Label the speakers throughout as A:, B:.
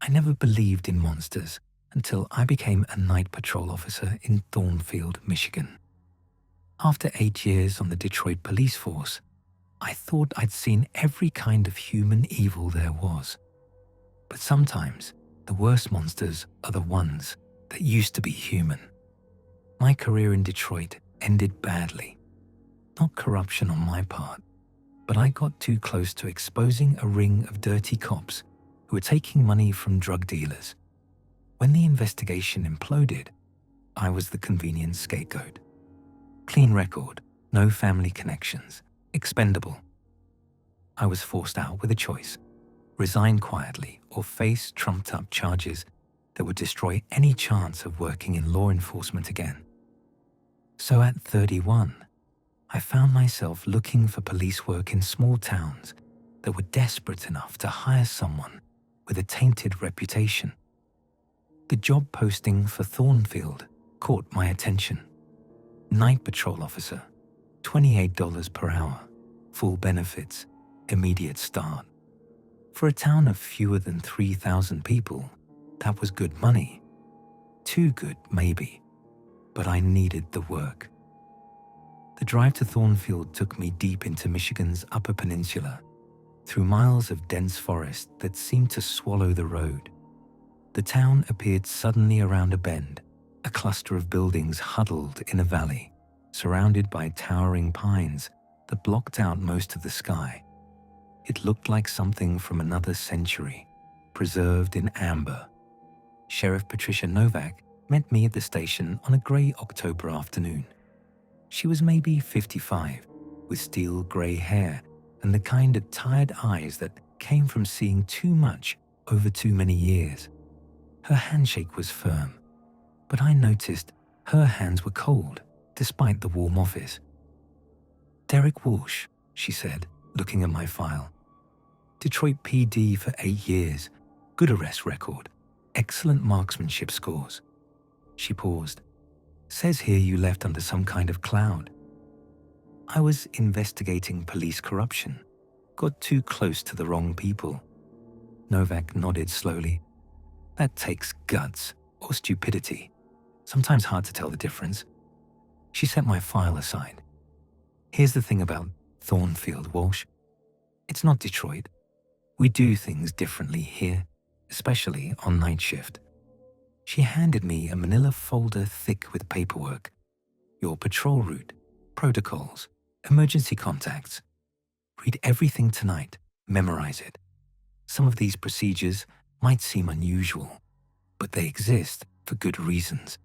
A: I never believed in monsters until I became a night patrol officer in Thornfield, Michigan. After 8 years on the Detroit police force, I thought I'd seen every kind of human evil there was. But sometimes, the worst monsters are the ones that used to be human. My career in Detroit ended badly. Not corruption on my part, but I got too close to exposing a ring of dirty cops who were taking money from drug dealers. When the investigation imploded, I was the convenient scapegoat. Clean record, no family connections, expendable. I was forced out with a choice: resign quietly or face trumped-up charges that would destroy any chance of working in law enforcement again. So at 31, I found myself looking for police work in small towns that were desperate enough to hire someone with a tainted reputation. The job posting for Thornfield caught my attention. Night patrol officer, $28 per hour, full benefits, immediate start. For a town of fewer than 3,000 people, that was good money. Too good, maybe, but I needed the work. The drive to Thornfield took me deep into Michigan's Upper Peninsula, through miles of dense forest that seemed to swallow the road. The town appeared suddenly around a bend, a cluster of buildings huddled in a valley, surrounded by towering pines that blocked out most of the sky. It looked like something from another century, preserved in amber. Sheriff Patricia Novak met me at the station on a grey October afternoon. She was maybe 55, with steel grey hair and the kind of tired eyes that came from seeing too much over too many years. Her handshake was firm, but I noticed her hands were cold, despite the warm office. "Derek Walsh," she said, looking at my file. "Detroit PD for 8 years, good arrest record, excellent marksmanship scores." She paused. "Says here you left under some kind of cloud." "I was investigating police corruption. Got too close to the wrong people." Novak nodded slowly. "That takes guts or stupidity. Sometimes hard to tell the difference." She set my file aside. "Here's the thing about Thornfield, Walsh. It's not Detroit. We do things differently here, especially on night shift." She handed me a manila folder thick with paperwork. "Your patrol route, protocols, emergency contacts. Read everything tonight, memorize it. Some of these procedures might seem unusual, but they exist for good reasons."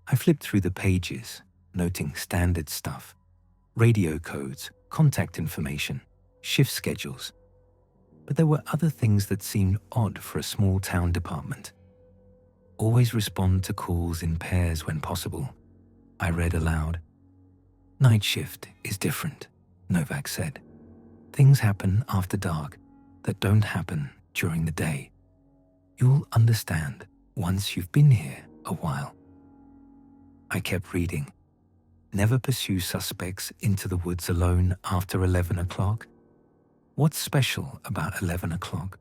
A: I flipped through the pages, noting standard stuff: radio codes, contact information, shift schedules. But there were other things that seemed odd for a small town department. "Always respond to calls in pairs when possible," I read aloud. "Night shift is different," Novak said. "Things happen after dark that don't happen during the day. You'll understand once you've been here a while." I kept reading. "Never pursue suspects into the woods alone after 11 o'clock. What's special about 11 o'clock?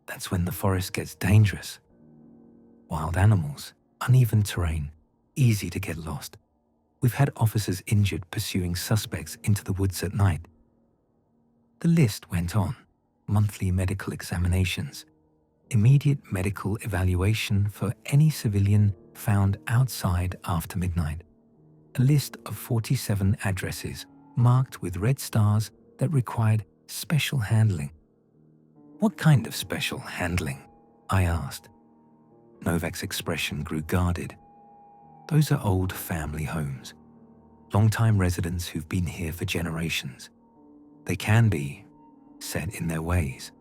A: That's when the forest gets dangerous. Wild animals, uneven terrain, easy to get lost. We've had officers injured pursuing suspects into the woods at night." The list went on: monthly medical examinations, immediate medical evaluation for any civilian found outside after midnight, a list of 47 addresses marked with red stars that required special handling. "What kind of special handling?" I asked. Novak's expression grew guarded. "Those are old family homes, long-time residents who've been here for generations. They can be, set in their ways,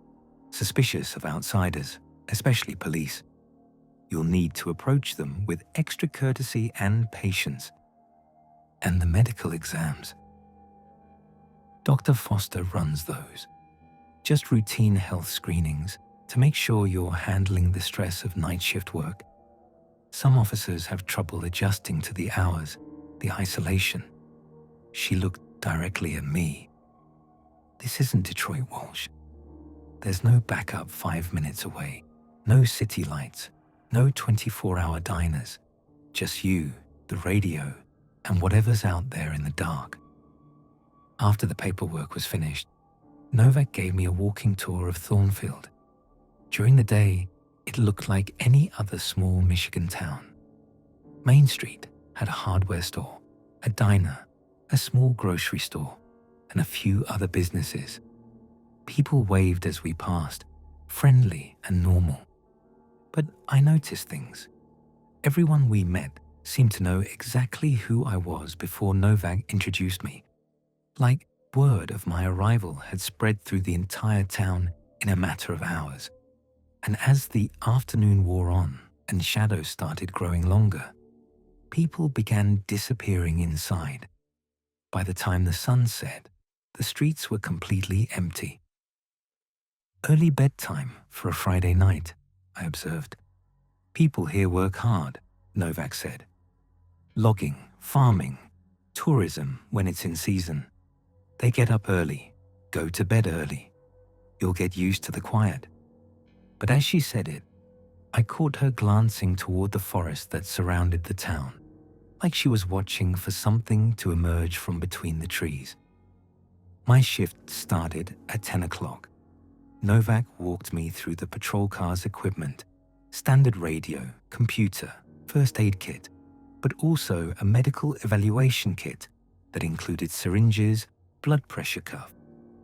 A: suspicious of outsiders, especially police. You'll need to approach them with extra courtesy and patience. And the medical exams. Dr. Foster runs those. Just routine health screenings to make sure you're handling the stress of night shift work. Some officers have trouble adjusting to the hours, the isolation." She looked directly at me. "This isn't Detroit, Walsh. There's no backup 5 minutes away. No city lights, no 24-hour diners, just you, the radio, and whatever's out there in the dark. After the paperwork was finished, Novak gave me a walking tour of Thornfield. During the day, it looked like any other small Michigan town. Main Street had a hardware store, a diner, a small grocery store, and a few other businesses. People waved as we passed, friendly and normal. But I noticed things. Everyone we met seemed to know exactly who I was before Novak introduced me. Like word of my arrival had spread through the entire town in a matter of hours. And as the afternoon wore on and shadows started growing longer, people began disappearing inside. By the time the sun set, the streets were completely empty. Early bedtime for a Friday night, I observed. People here work hard, Novak said. Logging, farming, tourism when it's in season. They get up early, go to bed early. You'll get used to the quiet. But as she said it, I caught her glancing toward the forest that surrounded the town, like she was watching for something to emerge from between the trees. My shift started at 10 o'clock. Novak walked me through the patrol car's equipment, standard radio, computer, first aid kit, but also a medical evaluation kit that included syringes, blood pressure cuff,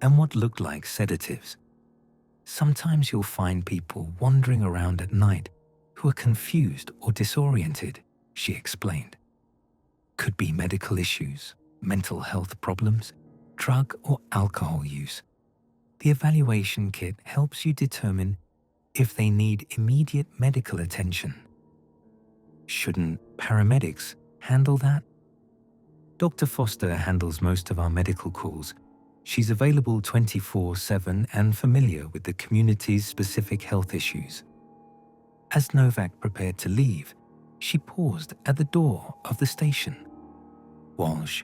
A: and what looked like sedatives. Sometimes you'll find people wandering around at night who are confused or disoriented, she explained. Could be medical issues, mental health problems, drug or alcohol use. The evaluation kit helps you determine if they need immediate medical attention. Shouldn't paramedics handle that? Dr. Foster handles most of our medical calls. She's available 24/7 and familiar with the community's specific health issues. As Novak prepared to leave, she paused at the door of the station. Walsh,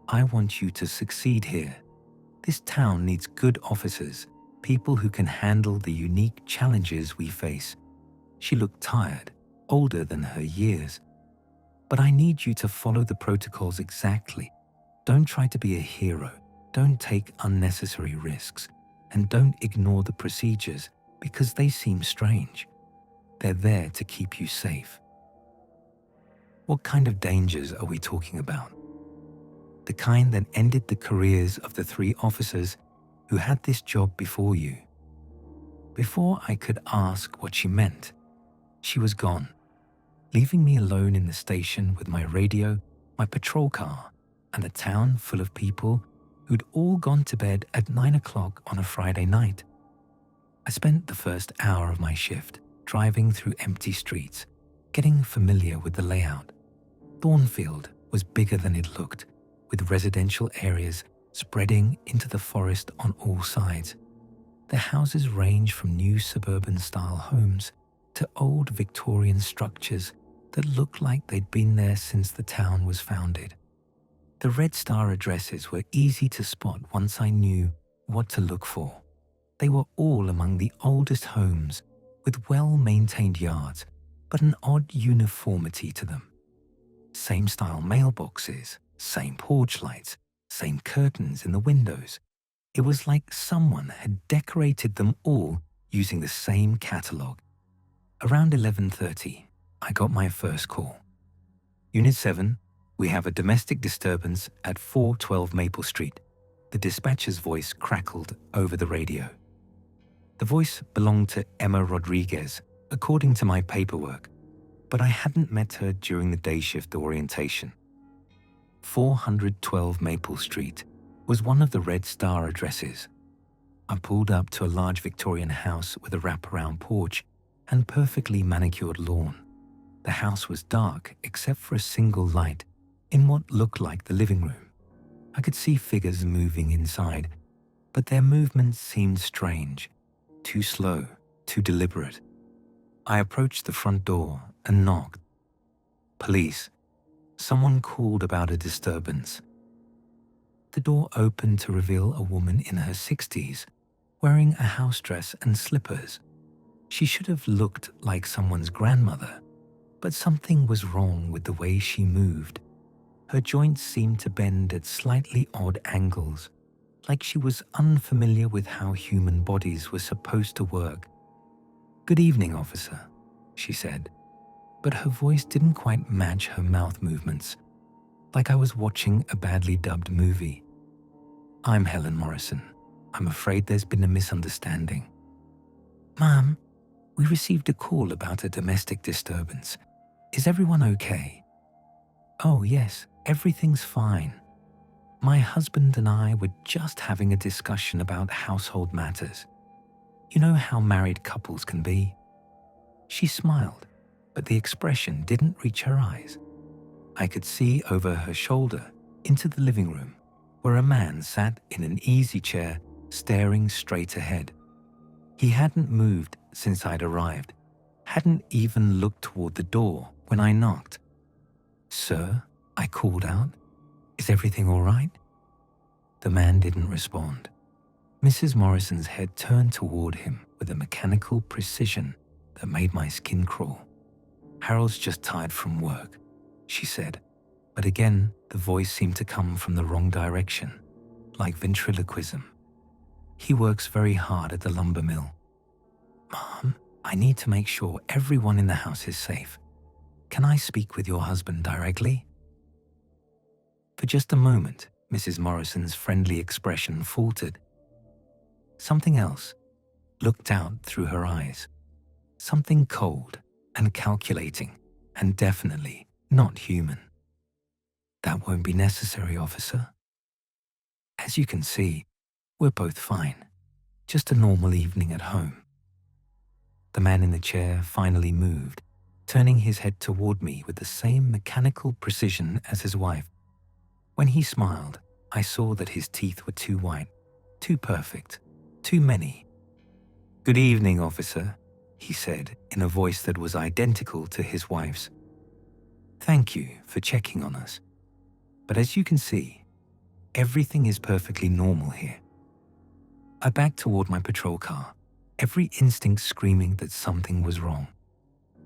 A: I want you to succeed here. This town needs good officers, people who can handle the unique challenges we face. She looked tired, older than her years. But I need you to follow the protocols exactly. Don't try to be a hero. Don't take unnecessary risks. And don't ignore the procedures because they seem strange. They're there to keep you safe. What kind of dangers are we talking about? The kind that ended the careers of the 3 officers who had this job before you. Before I could ask what she meant, she was gone, leaving me alone in the station with my radio, my patrol car, and a town full of people who'd all gone to bed at 9 o'clock on a Friday night. I spent the first hour of my shift driving through empty streets, getting familiar with the layout. Thornfield was bigger than it looked, with residential areas spreading into the forest on all sides. The houses range from new suburban-style homes to old Victorian structures that looked like they'd been there since the town was founded. The Red Star addresses were easy to spot once I knew what to look for. They were all among the oldest homes, with well-maintained yards, but an odd uniformity to them. Same style mailboxes, same porch lights, same curtains in the windows. It was like someone had decorated them all using the same catalogue. Around 11:30, I got my first call. Unit 7, we have a domestic disturbance at 412 Maple Street. The dispatcher's voice crackled over the radio. The voice belonged to Emma Rodriguez, according to my paperwork, but I hadn't met her during the day shift orientation. 412 Maple Street was one of the Red Star addresses. I pulled up to a large Victorian house with a wraparound porch and perfectly manicured lawn. The house was dark except for a single light in what looked like the living room. I could see figures moving inside, but their movements seemed strange, too slow, too deliberate. I approached the front door and knocked. Police. Someone called about a disturbance. The door opened to reveal a woman in her 60s, wearing a house dress and slippers. She should have looked like someone's grandmother, but something was wrong with the way she moved. Her joints seemed to bend at slightly odd angles, like she was unfamiliar with how human bodies were supposed to work. "Good evening, officer," she said, but her voice didn't quite match her mouth movements, like I was watching a badly dubbed movie. "I'm Helen Morrison. I'm afraid there's been a misunderstanding." "Ma'am, we received a call about a domestic disturbance. Is everyone okay?" "Oh yes, everything's fine. My husband and I were just having a discussion about household matters. You know how married couples can be." She smiled, but the expression didn't reach her eyes. I could see over her shoulder into the living room, where a man sat in an easy chair staring straight ahead. He hadn't moved since I'd arrived, hadn't even looked toward the door when I knocked. "Sir," I called out, "is everything all right?" The man didn't respond. Mrs. Morrison's head turned toward him with a mechanical precision that made my skin crawl. "Harold's just tired from work," she said, but again the voice seemed to come from the wrong direction, like ventriloquism. "He works very hard at the lumber mill." "Mom, I need to make sure everyone in the house is safe. Can I speak with your husband directly?" For just a moment, Mrs. Morrison's friendly expression faltered. Something else looked out through her eyes. Something cold and calculating, and definitely not human. "That won't be necessary, officer. As you can see, we're both fine. Just a normal evening at home." The man in the chair finally moved, turning his head toward me with the same mechanical precision as his wife. When he smiled, I saw that his teeth were too white, too perfect, too many. "Good evening, officer," he said in a voice that was identical to his wife's. "Thank you for checking on us. But as you can see, everything is perfectly normal here." I backed toward my patrol car, every instinct screaming that something was wrong.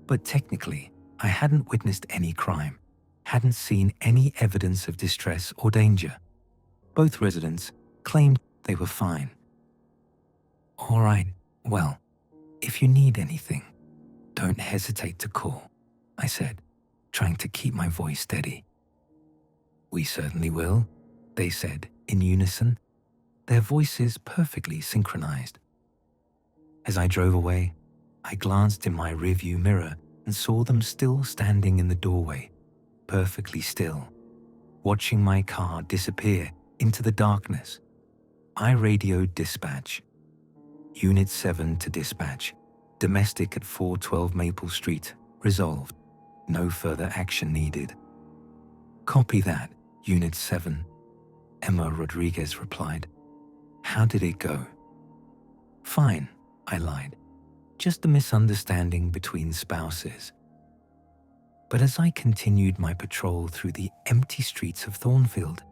A: But technically, I hadn't witnessed any crime, hadn't seen any evidence of distress or danger. Both residents claimed they were fine. "All right, well, if you need anything, don't hesitate to call," I said, trying to keep my voice steady. "We certainly will," they said in unison, their voices perfectly synchronized. As I drove away, I glanced in my rearview mirror and saw them still standing in the doorway, perfectly still, watching my car disappear into the darkness. I radioed dispatch. "Unit 7 to dispatch. Domestic at 412 Maple Street. Resolved. No further action needed." "Copy that, Unit 7, Emma Rodriguez replied. "How did it go?" "Fine," I lied. "Just a misunderstanding between spouses." But as I continued my patrol through the empty streets of Thornfield,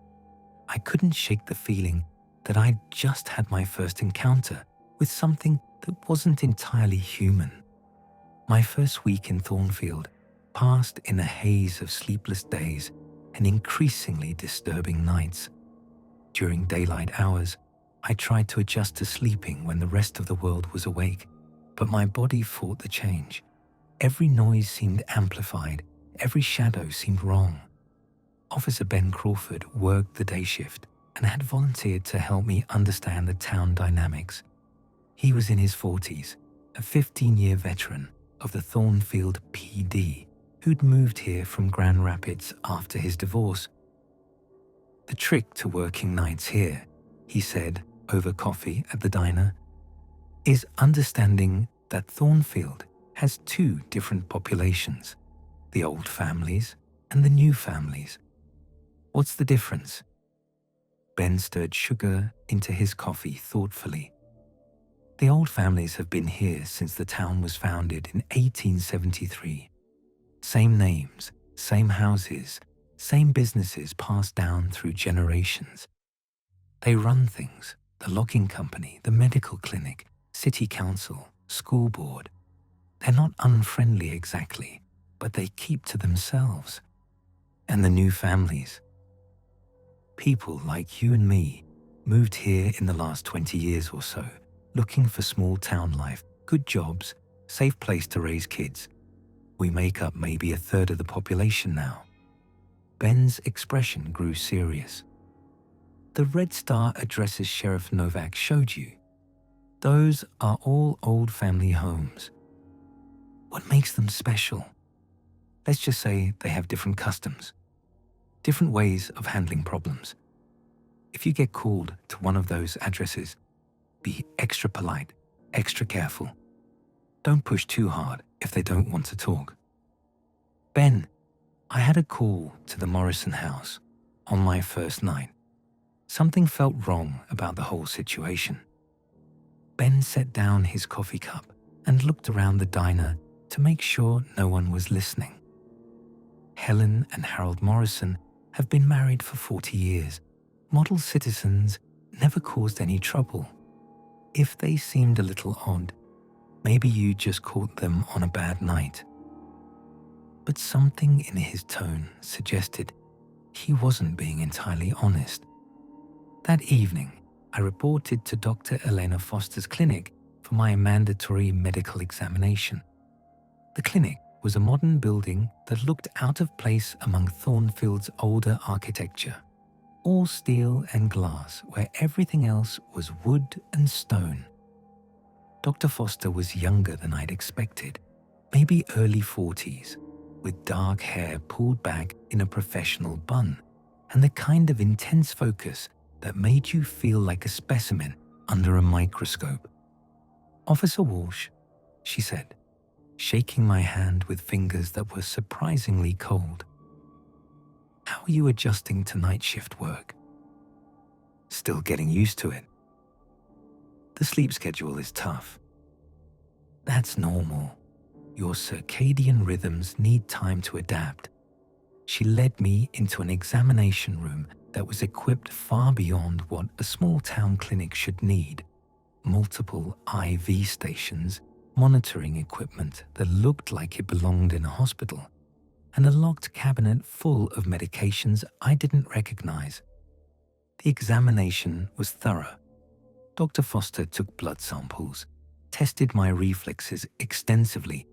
A: I couldn't shake the feeling that I'd just had my first encounter with something that wasn't entirely human. My first week in Thornfield passed in a haze of sleepless days and increasingly disturbing nights. During daylight hours, I tried to adjust to sleeping when the rest of the world was awake, but my body fought the change. Every noise seemed amplified, every shadow seemed wrong. Officer Ben Crawford worked the day shift and had volunteered to help me understand the town dynamics. He was in his 40s, a 15-year veteran of the Thornfield PD, who'd moved here from Grand Rapids after his divorce. "The trick to working nights here," he said over coffee at the diner, "is understanding that Thornfield has two different populations, the old families and the new families. What's the difference?" Ben stirred sugar into his coffee thoughtfully. "The old families have been here since the town was founded in 1873. Same names, same houses, same businesses passed down through generations. They run things, the logging company, the medical clinic, city council, school board. They're not unfriendly exactly, but they keep to themselves. And the new families. People like you and me moved here in the last 20 years or so, looking for small town life, good jobs, safe place to raise kids. We make up maybe a third of the population now. Ben's expression grew serious. The red star addresses Sheriff Novak showed you. Those are all old family homes. What makes them special? Let's just say they have different customs, different ways of handling problems. If you get called to one of those addresses, be extra polite, extra careful. Don't push too hard if they don't want to talk. Ben, I had a call to the Morrison house on my first night. Something felt wrong about the whole situation. Ben set down his coffee cup and looked around the diner to make sure no one was listening. Helen and Harold Morrison have been married for 40 years. Model citizens, never caused any trouble. If they seemed a little odd, maybe you just caught them on a bad night. But something in his tone suggested he wasn't being entirely honest. That evening, I reported to Dr. Elena Foster's clinic for my mandatory medical examination. The clinic was a modern building that looked out of place among Thornfield's older architecture. All steel and glass where everything else was wood and stone. Dr. Foster was younger than I'd expected, maybe early 40s, with dark hair pulled back in a professional bun, and the kind of intense focus that made you feel like a specimen under a microscope. "Officer Walsh," she said, shaking my hand with fingers that were surprisingly cold. "How are you adjusting to night shift work?" "Still getting used to it. The sleep schedule is tough." "That's normal. Your circadian rhythms need time to adapt." She led me into an examination room that was equipped far beyond what a small town clinic should need. Multiple IV stations, monitoring equipment that looked like it belonged in a hospital, and a locked cabinet full of medications I didn't recognize. The examination was thorough. Dr. Foster took blood samples, tested my reflexes extensively,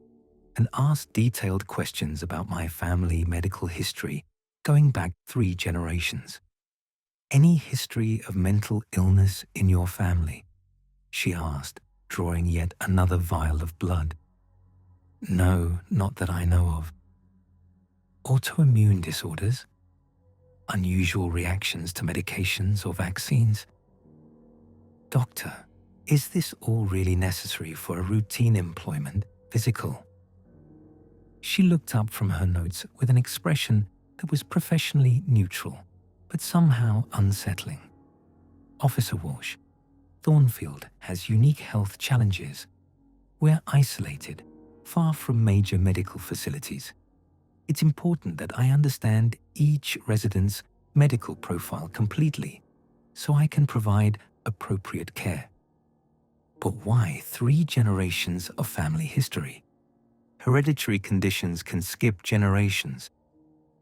A: and asked detailed questions about my family medical history going back 3 generations. "Any history of mental illness in your family?" she asked, drawing yet another vial of blood. "No, not that I know of." "Autoimmune disorders? Unusual reactions to medications or vaccines?" "Doctor, is this all really necessary for a routine employment, physical?" She looked up from her notes with an expression that was professionally neutral, but somehow unsettling. "Officer Walsh, Thornfield has unique health challenges. We're isolated, far from major medical facilities. It's important that I understand each resident's medical profile completely, so I can provide appropriate care." "But why 3 generations of family history? Hereditary conditions can skip generations.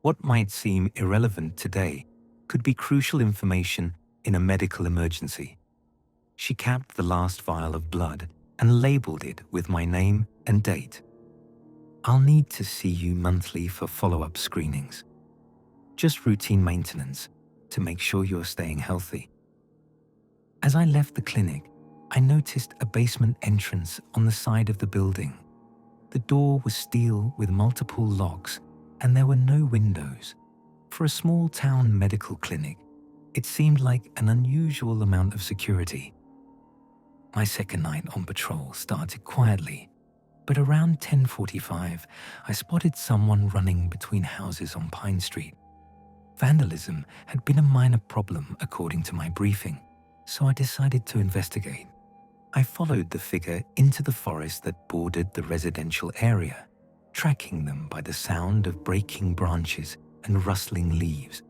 A: What might seem irrelevant today could be crucial information in a medical emergency." She capped the last vial of blood and labeled it with my name and date. "I'll need to see you monthly for follow-up screenings. Just routine maintenance to make sure you're staying healthy." As I left the clinic, I noticed a basement entrance on the side of the building. The door was steel with multiple locks, and there were no windows. For a small town medical clinic, it seemed like an unusual amount of security. My second night on patrol started quietly, but around 10:45, I spotted someone running between houses on Pine Street. Vandalism had been a minor problem according to my briefing, so I decided to investigate. I followed the figure into the forest that bordered the residential area, tracking them by the sound of breaking branches and rustling leaves.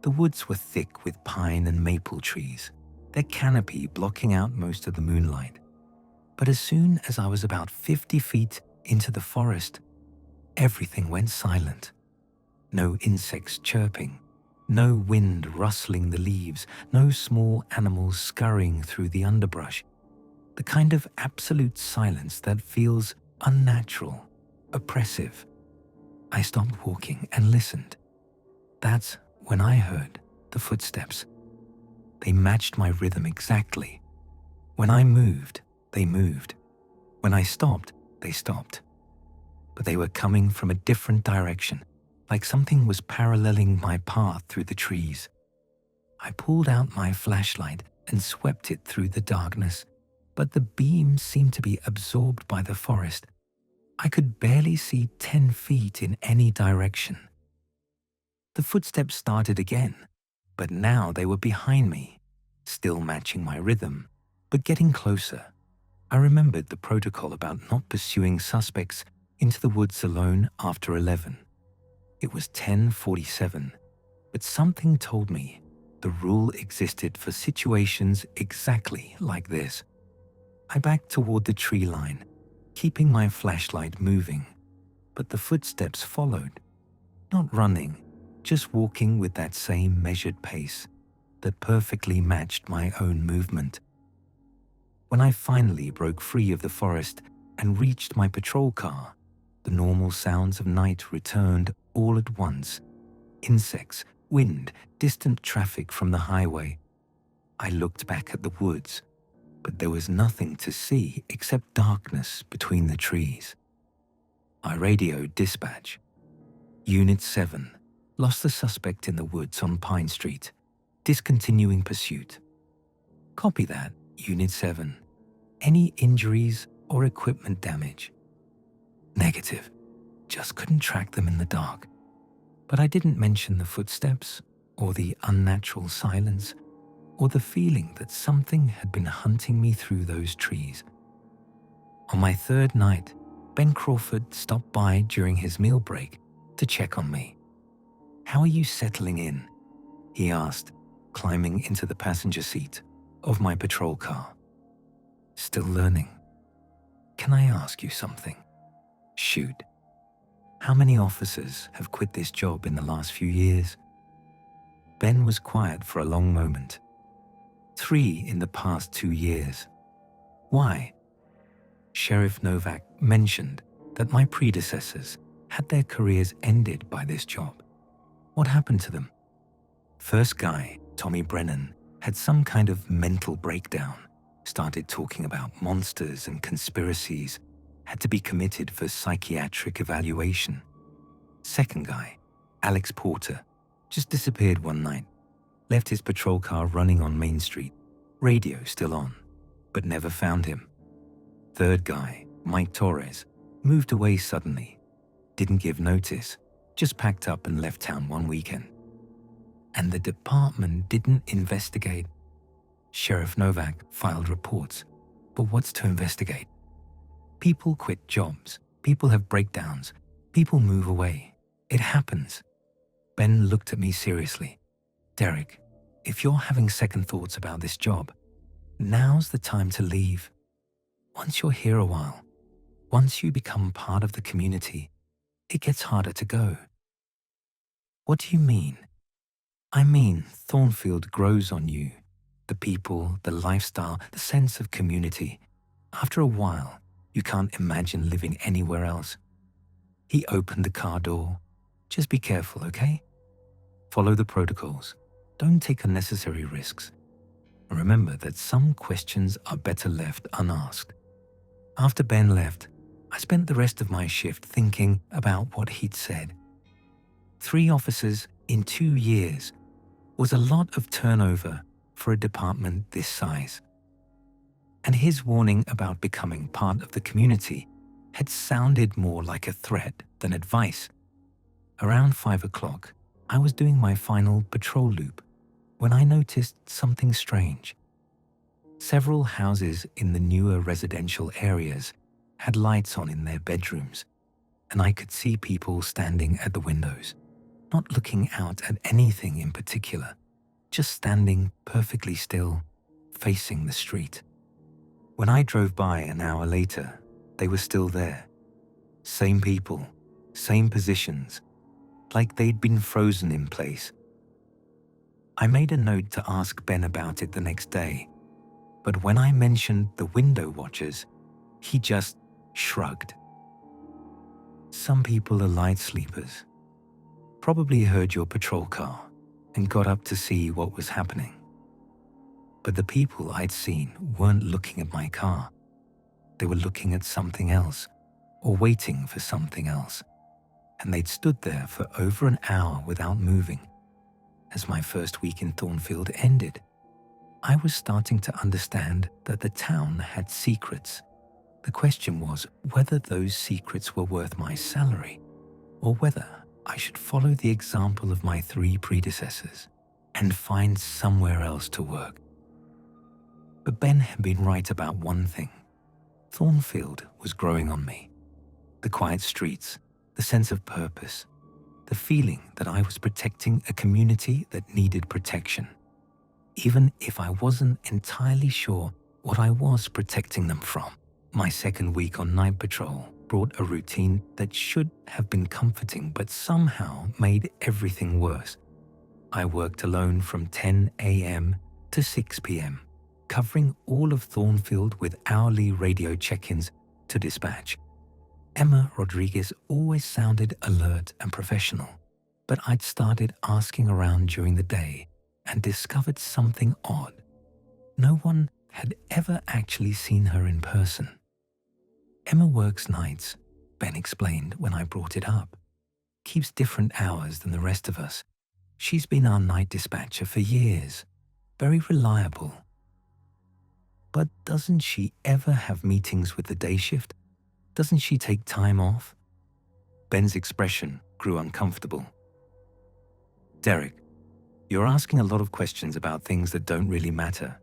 A: The woods were thick with pine and maple trees, their canopy blocking out most of the moonlight. But as soon as I was about 50 feet into the forest, everything went silent. No insects chirping, no wind rustling the leaves, no small animals scurrying through the underbrush. The kind of absolute silence that feels unnatural, oppressive. I stopped walking and listened. That's when I heard the footsteps. They matched my rhythm exactly. When I moved, they moved. When I stopped, they stopped. But they were coming from a different direction, like something was paralleling my path through the trees. I pulled out my flashlight and swept it through the darkness, but the beam seemed to be absorbed by the forest. I could barely see 10 feet in any direction. The footsteps started again, but now they were behind me, still matching my rhythm, but getting closer. I remembered the protocol about not pursuing suspects into the woods alone after 11. It was 10:47, but something told me the rule existed for situations exactly like this. I backed toward the tree line, keeping my flashlight moving, but the footsteps followed, not running, just walking with that same measured pace that perfectly matched my own movement. When I finally broke free of the forest and reached my patrol car, the normal sounds of night returned all at once. Insects, wind, distant traffic from the highway. I looked back at the woods, but there was nothing to see except darkness between the trees. I radioed dispatch. Unit 7, lost the suspect in the woods on Pine Street, discontinuing pursuit. Copy that, Unit 7. Any injuries or equipment damage? Negative. Just couldn't track them in the dark. But I didn't mention the footsteps, or the unnatural silence, or the feeling that something had been hunting me through those trees. On my third night, Ben Crawford stopped by during his meal break to check on me. "How are you settling in?" he asked, climbing into the passenger seat of my patrol car. "Still learning. Can I ask you something?" "Shoot." "How many officers have quit this job in the last few years?" Ben was quiet for a long moment. 3 in the past 2 years. "Why?" Sheriff Novak mentioned that my predecessors had their careers ended by this job. What happened to them? First guy, Tommy Brennan, had some kind of mental breakdown, started talking about monsters and conspiracies, had to be committed for psychiatric evaluation. Second guy, Alex Porter, just disappeared one night, left his patrol car running on Main Street, radio still on, but never found him. Third guy, Mike Torres, moved away suddenly, didn't give notice, just packed up and left town one weekend. And the department didn't investigate. Sheriff Novak filed reports, but what's to investigate? People quit jobs, people have breakdowns, people move away. It happens. Ben looked at me seriously. "Derek, if you're having second thoughts about this job, now's the time to leave. Once you're here a while, once you become part of the community, it gets harder to go." "What do you mean?" "I mean, Thornfield grows on you. The people, the lifestyle, the sense of community. After a while, you can't imagine living anywhere else." He opened the car door. "Just be careful, okay? Follow the protocols. Don't take unnecessary risks. And remember that some questions are better left unasked." After Ben left, I spent the rest of my shift thinking about what he'd said. 3 officers in 2 years was a lot of turnover for a department this size. And his warning about becoming part of the community had sounded more like a threat than advice. Around 5 o'clock, I was doing my final patrol loop when I noticed something strange. Several houses in the newer residential areas had lights on in their bedrooms, and I could see people standing at the windows, not looking out at anything in particular, just standing perfectly still, facing the street. When I drove by an hour later, they were still there. Same people, same positions, like they'd been frozen in place. I made a note to ask Ben about it the next day, but when I mentioned the window watchers, he just shrugged. Some people are light sleepers. Probably heard your patrol car and got up to see what was happening. But the people I'd seen weren't looking at my car. They were looking at something else or waiting for something else. And they'd stood there for over an hour without moving. As my first week in Thornfield ended, I was starting to understand that the town had secrets. The question was whether those secrets were worth my salary or whether I should follow the example of my 3 predecessors and find somewhere else to work. But Ben had been right about one thing. Thornfield was growing on me. The quiet streets, the sense of purpose, the feeling that I was protecting a community that needed protection, even if I wasn't entirely sure what I was protecting them from. My second week on night patrol brought a routine that should have been comforting but somehow made everything worse. I worked alone from 10 a.m. to 6 p.m., covering all of Thornfield with hourly radio check-ins to dispatch. Emma Rodriguez always sounded alert and professional, but I'd started asking around during the day and discovered something odd. No one had ever actually seen her in person. Emma works nights, Ben explained when I brought it up. Keeps different hours than the rest of us. She's been our night dispatcher for years. Very reliable. But doesn't she ever have meetings with the day shift? Doesn't she take time off? Ben's expression grew uncomfortable. Derek, you're asking a lot of questions about things that don't really matter.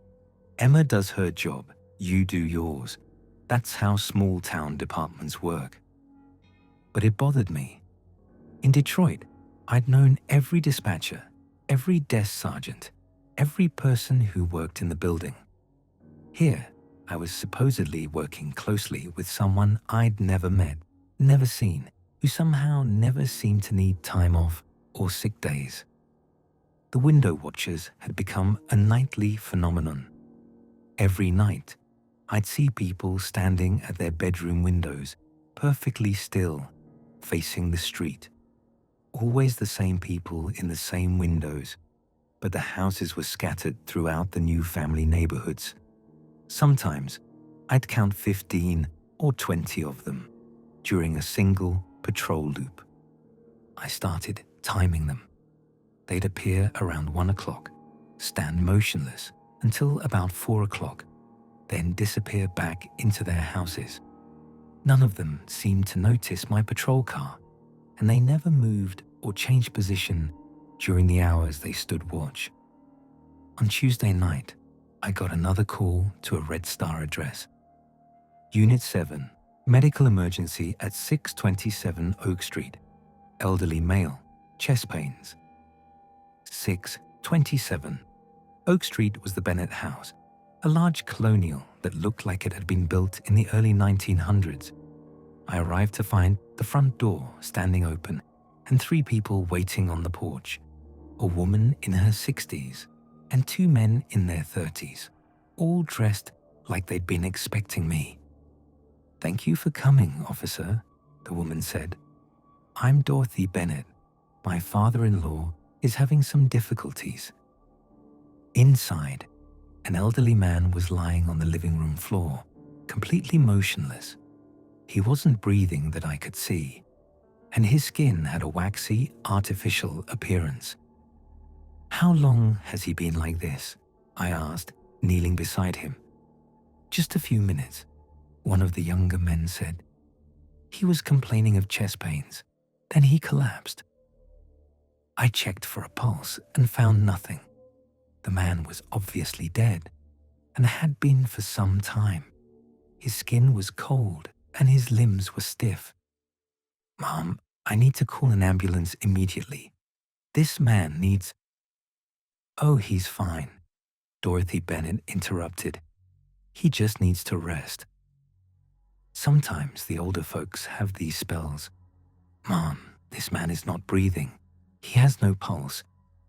A: Emma does her job, you do yours. That's how small-town departments work. But it bothered me. In Detroit, I'd known every dispatcher, every desk sergeant, every person who worked in the building. Here, I was supposedly working closely with someone I'd never met, never seen, who somehow never seemed to need time off or sick days. The window watchers had become a nightly phenomenon. Every night, I'd see people standing at their bedroom windows, perfectly still, facing the street. Always the same people in the same windows, but the houses were scattered throughout the new family neighborhoods. Sometimes, I'd count 15 or 20 of them during a single patrol loop. I started timing them. They'd appear around 1 o'clock, stand motionless until about 4 o'clock, then disappear back into their houses. None of them seemed to notice my patrol car, and they never moved or changed position during the hours they stood watch. On Tuesday night, I got another call to a Red Star address. Unit 7, medical emergency at 627 Oak Street. Elderly male, chest pains. 627. Oak Street was the Bennett house, a large colonial that looked like it had been built in the early 1900s. I arrived to find the front door standing open and 3 people waiting on the porch, a woman in her 60s and 2 men in their 30s, all dressed like they'd been expecting me. "Thank you for coming, officer," the woman said. "I'm Dorothy Bennett. My father-in-law is having some difficulties." Inside, an elderly man was lying on the living room floor, completely motionless. He wasn't breathing that I could see, and his skin had a waxy, artificial appearance. "How long has he been like this?" I asked, kneeling beside him. "Just a few minutes," one of the younger men said. "He was complaining of chest pains. Then he collapsed." I checked for a pulse and found nothing. The man was obviously dead, and had been for some time. His skin was cold and his limbs were stiff. "Mom, I need to call an ambulance immediately. This man needs—" "Oh, he's fine," Dorothy Bennett interrupted. "He just needs to rest." Sometimes the older folks have these spells. Mom, this man is not breathing. He has no pulse.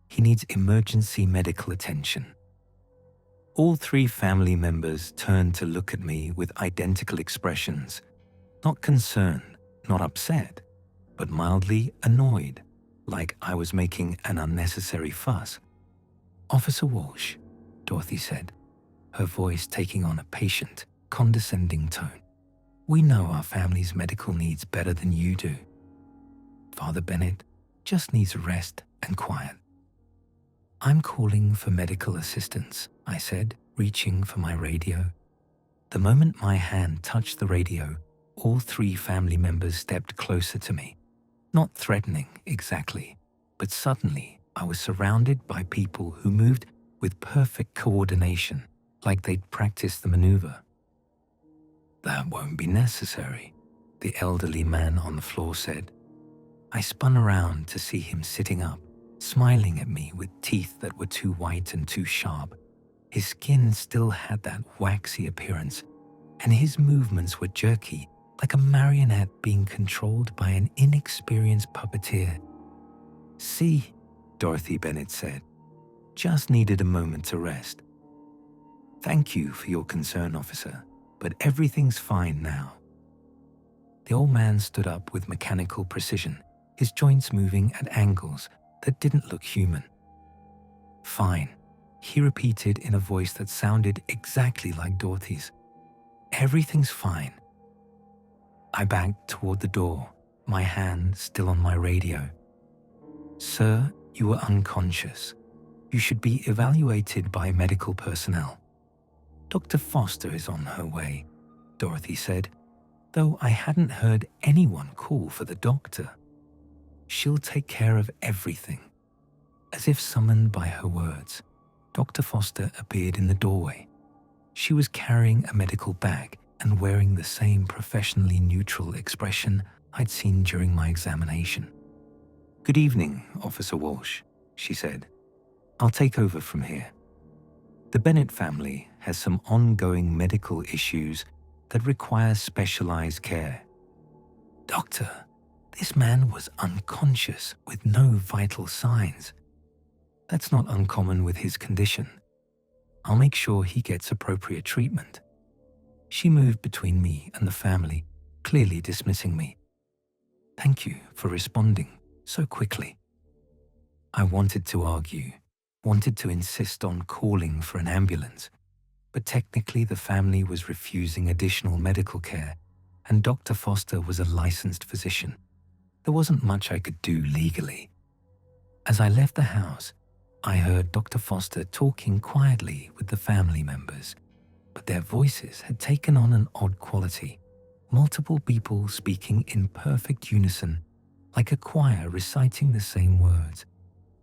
A: He needs emergency medical attention. All three family members turned to look at me with identical expressions. Not concerned, not upset, but mildly annoyed, like I was making an unnecessary fuss. "Officer Walsh," Dorothy said, her voice taking on a patient, condescending tone. "We know our family's medical needs better than you do. Father Bennett just needs rest and quiet." "I'm calling for medical assistance," I said, reaching for my radio. The moment my hand touched the radio, all three family members stepped closer to me. Not threatening exactly, but suddenly I was surrounded by people who moved with perfect coordination, like they'd practiced the maneuver. "That won't be necessary," the elderly man on the floor said. I spun around to see him sitting up, smiling at me with teeth that were too white and too sharp. His skin still had that waxy appearance, and his movements were jerky, like a marionette being controlled by an inexperienced puppeteer. "See," Dorothy Bennett said, "just needed a moment to rest." "Thank you for your concern, officer, but everything's fine now." The old man stood up with mechanical precision, his joints moving at angles that didn't look human. "Fine," he repeated in a voice that sounded exactly like Dorothy's. "Everything's fine." I backed toward the door, my hand still on my radio. "Sir, you were unconscious. You should be evaluated by medical personnel. Dr. Foster is on her way," Dorothy said, though I hadn't heard anyone call for the doctor. "She'll take care of everything." As if summoned by her words, Dr. Foster appeared in the doorway. She was carrying a medical bag and wearing the same professionally neutral expression I'd seen during my examination. "Good evening, Officer Walsh," she said. "I'll take over from here. The Bennett family has some ongoing medical issues that require specialized care." "Doctor, this man was unconscious with no vital signs." "That's not uncommon with his condition. I'll make sure he gets appropriate treatment." She moved between me and the family, clearly dismissing me. "Thank you for responding so quickly." I wanted to argue, wanted to insist on calling for an ambulance, but technically the family was refusing additional medical care, and Dr. Foster was a licensed physician. There wasn't much I could do legally. As I left the house, I heard Dr. Foster talking quietly with the family members, but their voices had taken on an odd quality, multiple people speaking in perfect unison, like a choir reciting the same words.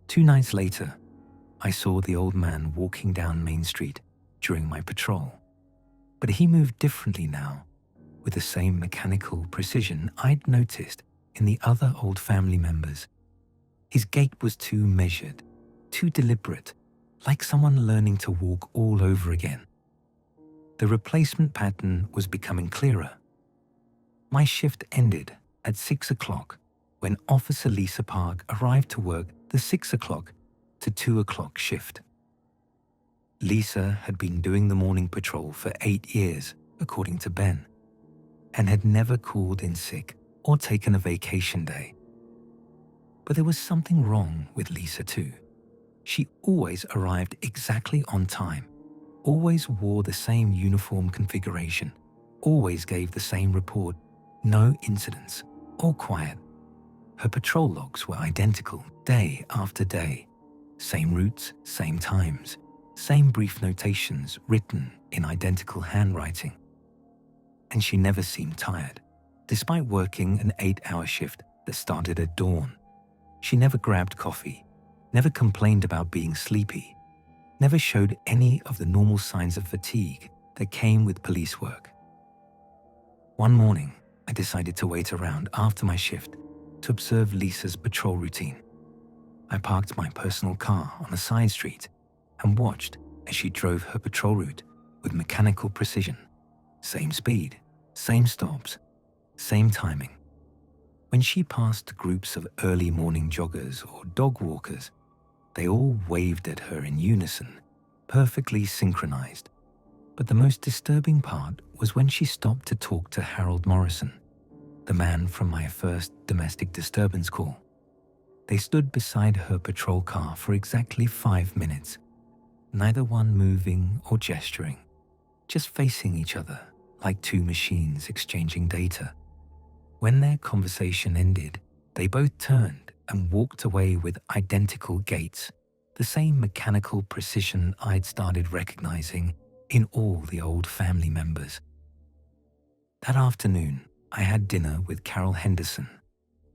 A: 2 nights later, I saw the old man walking down Main Street during my patrol, but he moved differently now, with the same mechanical precision I'd noticed in the other old family members. His gait was too measured, too deliberate, like someone learning to walk all over again. The replacement pattern was becoming clearer. My shift ended at 6 o'clock when Officer Lisa Park arrived to work the 6 o'clock to 2 o'clock shift. Lisa had been doing the morning patrol for 8 years, according to Ben, and had never called in sick or taken a vacation day. But there was something wrong with Lisa too. She always arrived exactly on time, always wore the same uniform configuration, always gave the same report, no incidents, all quiet. Her patrol logs were identical day after day. Same routes, same times, same brief notations written in identical handwriting. And she never seemed tired, despite working an 8-hour shift that started at dawn. She never grabbed coffee, never complained about being sleepy, never showed any of the normal signs of fatigue that came with police work. One morning, I decided to wait around after my shift to observe Lisa's patrol routine. I parked my personal car on a side street and watched as she drove her patrol route with mechanical precision. Same speed, same stops, same timing. When she passed groups of early morning joggers or dog walkers, they all waved at her in unison, perfectly synchronized. But the most disturbing part was when she stopped to talk to Harold Morrison, the man from my first domestic disturbance call. They stood beside her patrol car for exactly 5 minutes, neither one moving or gesturing, just facing each other like two machines exchanging data. When their conversation ended, they both turned and walked away with identical gaits, the same mechanical precision I'd started recognizing in all the old family members. That afternoon, I had dinner with Carol Henderson,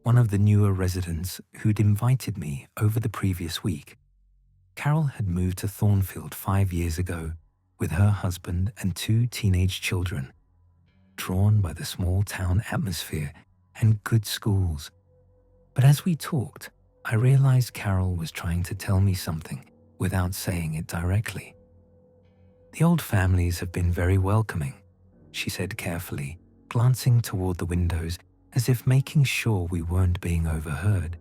A: one of the newer residents who'd invited me over the previous week. Carol had moved to Thornfield 5 years ago with her husband and 2 teenage children, drawn by the small town atmosphere and good schools. But as we talked, I realized Carol was trying to tell me something without saying it directly. "The old families have been very welcoming," she said carefully, glancing toward the windows as if making sure we weren't being overheard.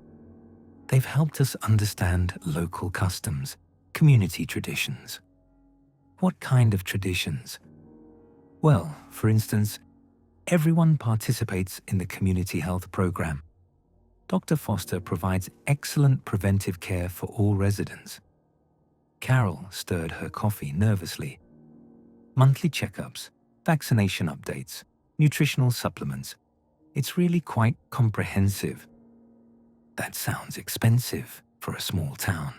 A: "They've helped us understand local customs, community traditions." "What kind of traditions?" "Well, for instance, everyone participates in the community health program. Dr. Foster provides excellent preventive care for all residents." Carol stirred her coffee nervously. "Monthly checkups, vaccination updates, nutritional supplements. It's really quite comprehensive." "That sounds expensive for a small town."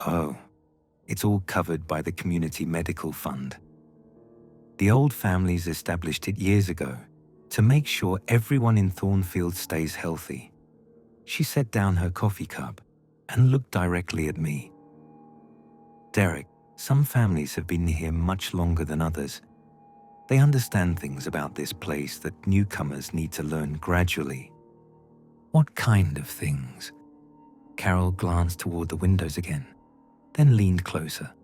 A: "Oh, it's all covered by the Community Medical Fund. The old families established it years ago to make sure everyone in Thornfield stays healthy." She set down her coffee cup and looked directly at me. "Derek, some families have been here much longer than others. They understand things about this place that newcomers need to learn gradually." "What kind of things?" Carol glanced toward the windows again, then leaned closer.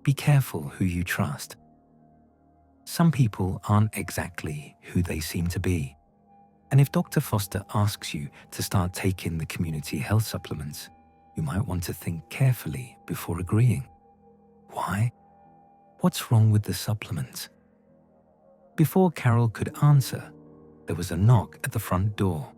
A: "Be careful who you trust. Some people aren't exactly who they seem to be. And if Dr. Foster asks you to start taking the community health supplements, you might want to think carefully before agreeing." "Why? What's wrong with the supplements?" Before Carol could answer, there was a knock at the front door.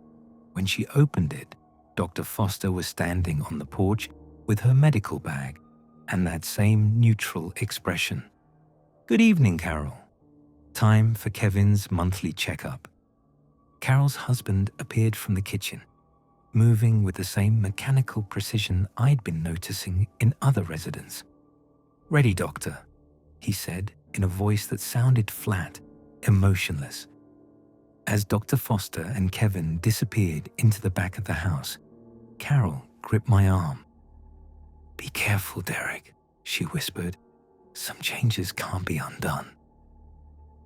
A: When she opened it, Dr. Foster was standing on the porch with her medical bag and that same neutral expression. "Good evening, Carol. Time for Kevin's monthly checkup." Carol's husband appeared from the kitchen, moving with the same mechanical precision I'd been noticing in other residents. "Ready, doctor," he said in a voice that sounded flat, emotionless. As Dr. Foster and Kevin disappeared into the back of the house, Carol gripped my arm. "Be careful, Derek," she whispered. "Some changes can't be undone."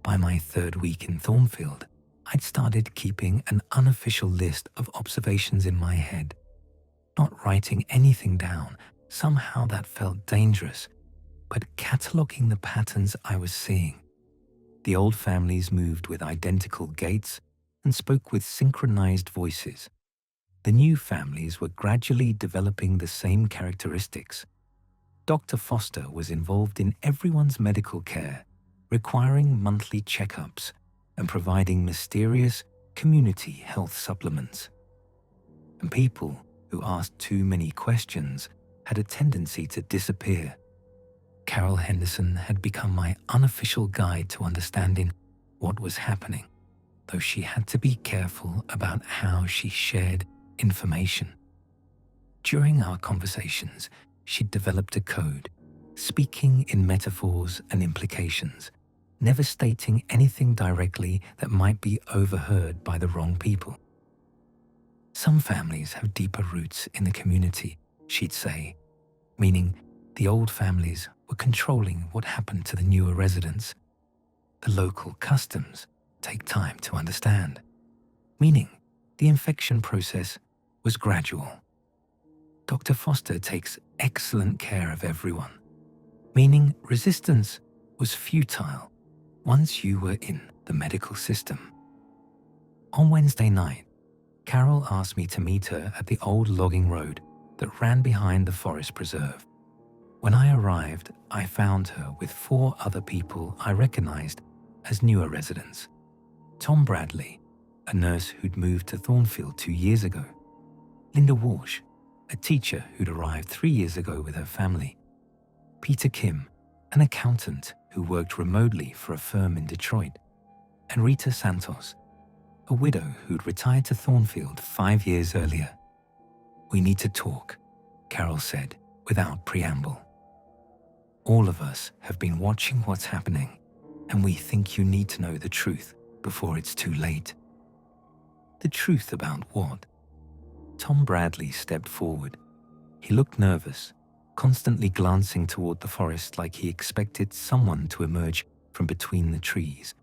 A: By my 3rd week in Thornfield, I'd started keeping an unofficial list of observations in my head. Not writing anything down, somehow that felt dangerous, but cataloging the patterns I was seeing. The old families moved with identical gaits and spoke with synchronized voices. The new families were gradually developing the same characteristics. Dr. Foster was involved in everyone's medical care, requiring monthly checkups and providing mysterious community health supplements. And people who asked too many questions had a tendency to disappear. Carol Henderson had become my unofficial guide to understanding what was happening, though she had to be careful about how she shared information. During our conversations, she'd developed a code, speaking in metaphors and implications, never stating anything directly that might be overheard by the wrong people. "Some families have deeper roots in the community," she'd say, meaning the old families were controlling what happened to the newer residents. "The local customs take time to understand," meaning the infection process was gradual. "Dr. Foster takes excellent care of everyone," meaning resistance was futile once you were in the medical system. On Wednesday night, Carol asked me to meet her at the old logging road that ran behind the forest preserve. When I arrived, I found her with 4 other people I recognized as newer residents. Tom Bradley, a nurse who'd moved to Thornfield 2 years ago. Linda Walsh, a teacher who'd arrived 3 years ago with her family. Peter Kim, an accountant who worked remotely for a firm in Detroit. And Rita Santos, a widow who'd retired to Thornfield 5 years earlier. "We need to talk," Carol said without preamble. "All of us have been watching what's happening, and we think you need to know the truth before it's too late." "The truth about what?" Tom Bradley stepped forward. He looked nervous, constantly glancing toward the forest like he expected someone to emerge from between the trees.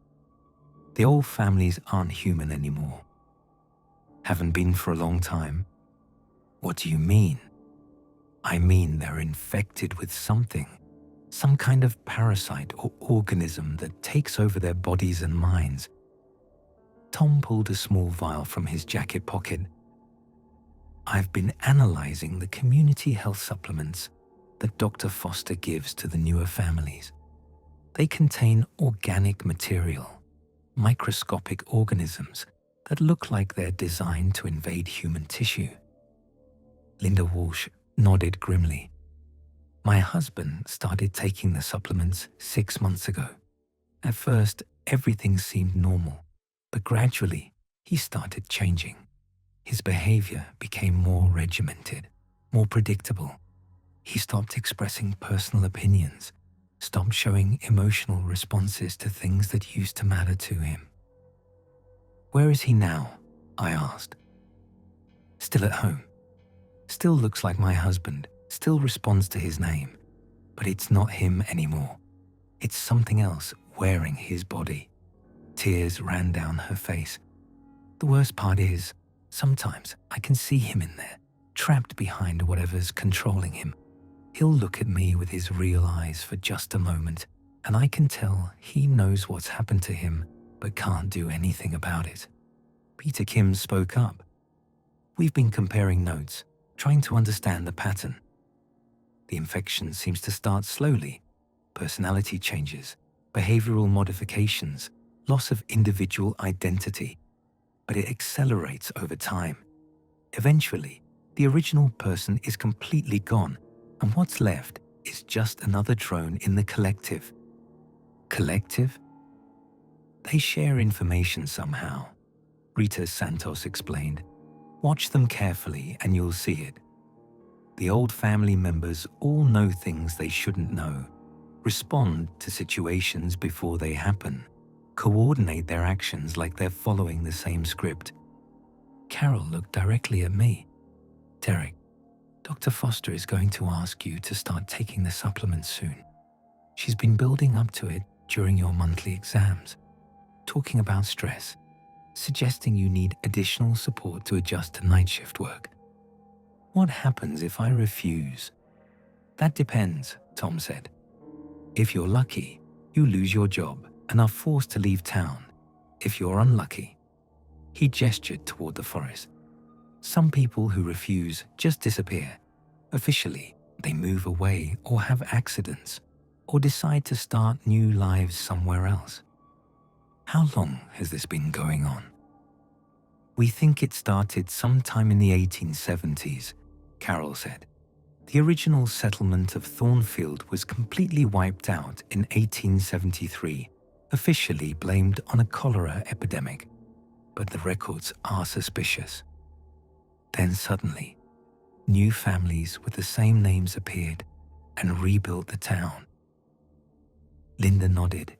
A: "The old families aren't human anymore." "Haven't been for a long time." "What do you mean?" "I mean they're infected with something, some kind of parasite or organism that takes over their bodies and minds." Tom pulled a small vial from his jacket pocket. "I've been analyzing the community health supplements that Dr. Foster gives to the newer families. They contain organic material, microscopic organisms that look like they're designed to invade human tissue." Linda Walsh nodded grimly. "My husband started taking the supplements 6 months ago. At first, everything seemed normal, but gradually, he started changing. His behavior became more regimented, more predictable. He stopped expressing personal opinions, stopped showing emotional responses to things that used to matter to him." "Where is he now?" I asked. "Still at home. Still looks like my husband, still responds to his name, but it's not him anymore. It's something else wearing his body." Tears ran down her face. "The worst part is, sometimes I can see him in there, trapped behind whatever's controlling him. He'll look at me with his real eyes for just a moment, and I can tell he knows what's happened to him, but can't do anything about it." Peter Kim spoke up. "We've been comparing notes, trying to understand the pattern. The infection seems to start slowly. Personality changes, behavioral modifications, loss of individual identity. But it accelerates over time. Eventually, the original person is completely gone, and what's left is just another drone in the collective." "Collective?" "They share information somehow," Rita Santos explained. "Watch them carefully and you'll see it. The old family members all know things they shouldn't know, respond to situations before they happen, coordinate their actions like they're following the same script." Carol looked directly at me. "Derek, Dr. Foster is going to ask you to start taking the supplements soon. She's been building up to it during your monthly exams, talking about stress, suggesting you need additional support to adjust to night shift work. What happens if I refuse?" "That depends," Tom said. "If you're lucky, you lose your job and are forced to leave town. If you're unlucky." He gestured toward the forest. "Some people who refuse just disappear. Officially, they move away or have accidents, or decide to start new lives somewhere else." "How long has this been going on?" "We think it started sometime in the 1870s, Carol said. "The original settlement of Thornfield was completely wiped out in 1873, officially blamed on a cholera epidemic, but the records are suspicious. Then suddenly, new families with the same names appeared and rebuilt the town." Linda nodded.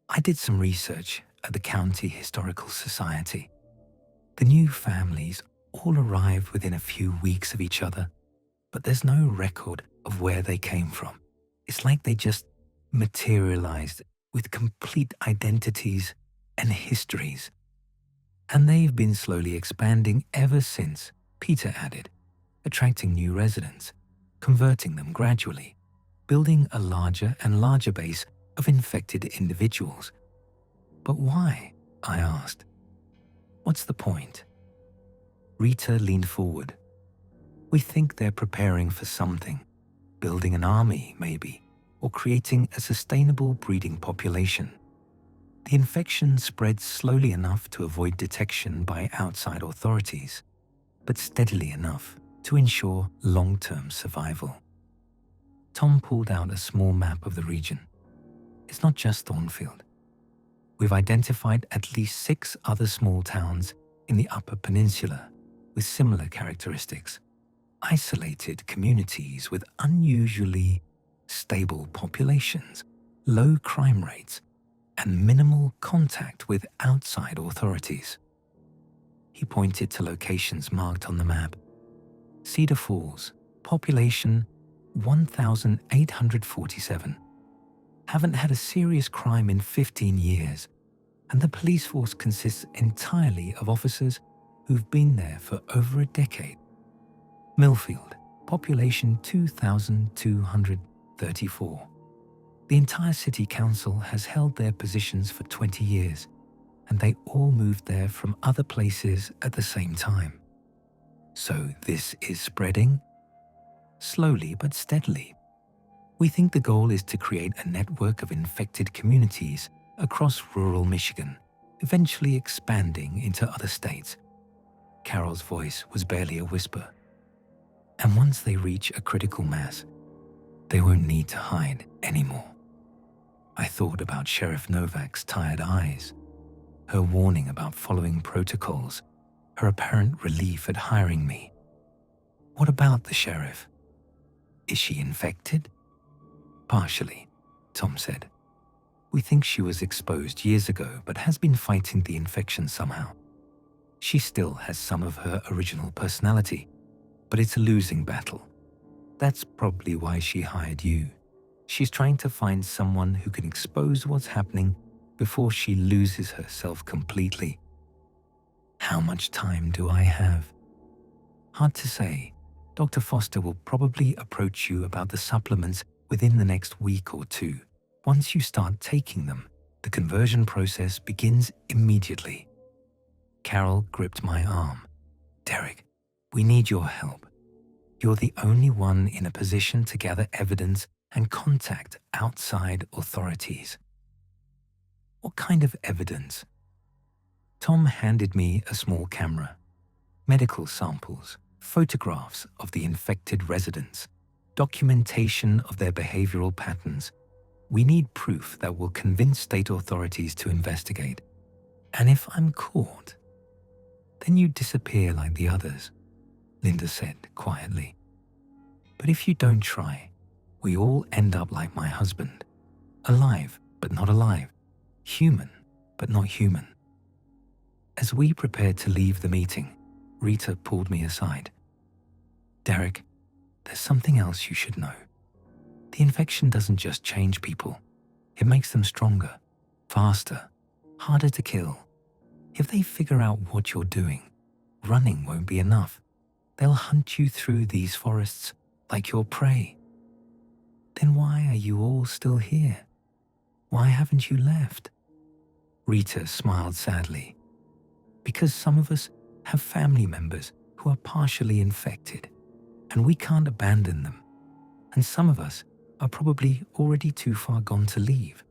A: "I did some research at the County Historical Society. The new families all arrived within a few weeks of each other, but there's no record of where they came from. It's like they just materialized with complete identities and histories. And they've been slowly expanding ever since," Peter added, "attracting new residents, converting them gradually, building a larger and larger base of infected individuals. But why? I asked. What's the point? Rita leaned forward. We think they're preparing for something, building an army maybe, or creating a sustainable breeding population. The infection spreads slowly enough to avoid detection by outside authorities, but steadily enough to ensure long-term survival. Tom pulled out a small map of the region. It's not just Thornfield. We've identified at least 6 other small towns in the Upper Peninsula with similar characteristics. Isolated communities with unusually stable populations, low crime rates, and minimal contact with outside authorities. He pointed to locations marked on the map. Cedar Falls, population 1,847. Haven't had a serious crime in 15 years, and the police force consists entirely of officers who've been there for over a decade. Millfield, population 2,234. The entire city council has held their positions for 20 years, and they all moved there from other places at the same time. So this is spreading? Slowly but steadily. We think the goal is to create a network of infected communities across rural Michigan, eventually expanding into other states. Carol's voice was barely a whisper. And once they reach a critical mass, they won't need to hide anymore. I thought about Sheriff Novak's tired eyes, her warning about following protocols, her apparent relief at hiring me. What about the sheriff? Is she infected? Partially, Tom said. We think she was exposed years ago but has been fighting the infection somehow. She still has some of her original personality, but it's a losing battle. That's probably why she hired you. She's trying to find someone who can expose what's happening before she loses herself completely. How much time do I have? Hard to say. Dr. Foster will probably approach you about the supplements within the next week or 2. Once you start taking them, the conversion process begins immediately. Carol gripped my arm. Derek, we need your help. You're the only one in a position to gather evidence and contact outside authorities. What kind of evidence? Tom handed me a small camera. Medical samples, photographs of the infected residents, documentation of their behavioral patterns. We need proof that will convince state authorities to investigate. And if I'm caught, then you disappear like the others, Linda said quietly. But if you don't try, we all end up like my husband, alive but not alive, human but not human. As we prepared to leave the meeting, Rita pulled me aside. Derek, there's something else you should know. The infection doesn't just change people. It makes them stronger, faster, harder to kill. If they figure out what you're doing, running won't be enough. They'll hunt you through these forests like your prey. Then why are you all still here? Why haven't you left? Rita smiled sadly. Because some of us have family members who are partially infected, and we can't abandon them. And some of us are probably already too far gone to leave.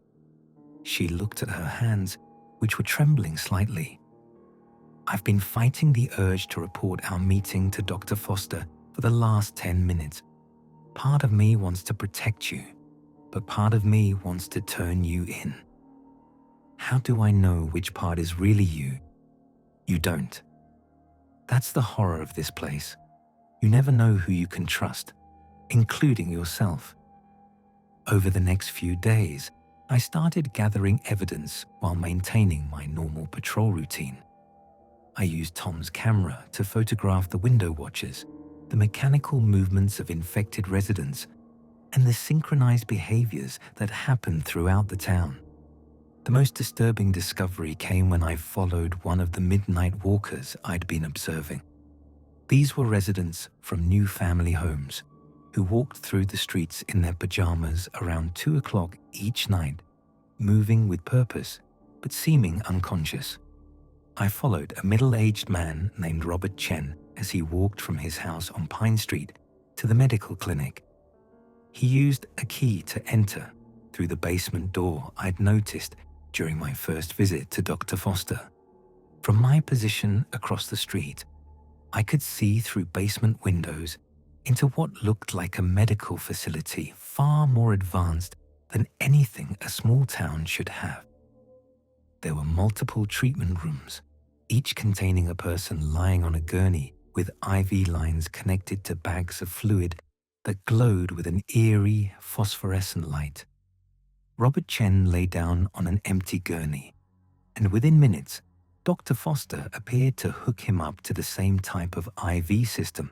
A: She looked at her hands, which were trembling slightly. I've been fighting the urge to report our meeting to Dr. Foster for the last 10 minutes. Part of me wants to protect you, but part of me wants to turn you in. How do I know which part is really you? You don't. That's the horror of this place. You never know who you can trust, including yourself. Over the next few days, I started gathering evidence while maintaining my normal patrol routine. I used Tom's camera to photograph the window watchers, the mechanical movements of infected residents, and the synchronized behaviors that happened throughout the town. The most disturbing discovery came when I followed one of the midnight walkers I'd been observing. These were residents from new family homes who walked through the streets in their pajamas around 2 o'clock each night, moving with purpose, but seeming unconscious. I followed a middle-aged man named Robert Chen as he walked from his house on Pine Street to the medical clinic. He used a key to enter through the basement door I'd noticed during my first visit to Dr. Foster. From my position across the street, I could see through basement windows into what looked like a medical facility far more advanced than anything a small town should have. There were multiple treatment rooms, each containing a person lying on a gurney with IV lines connected to bags of fluid that glowed with an eerie phosphorescent light. Robert Chen lay down on an empty gurney, and within minutes, Dr. Foster appeared to hook him up to the same type of IV system.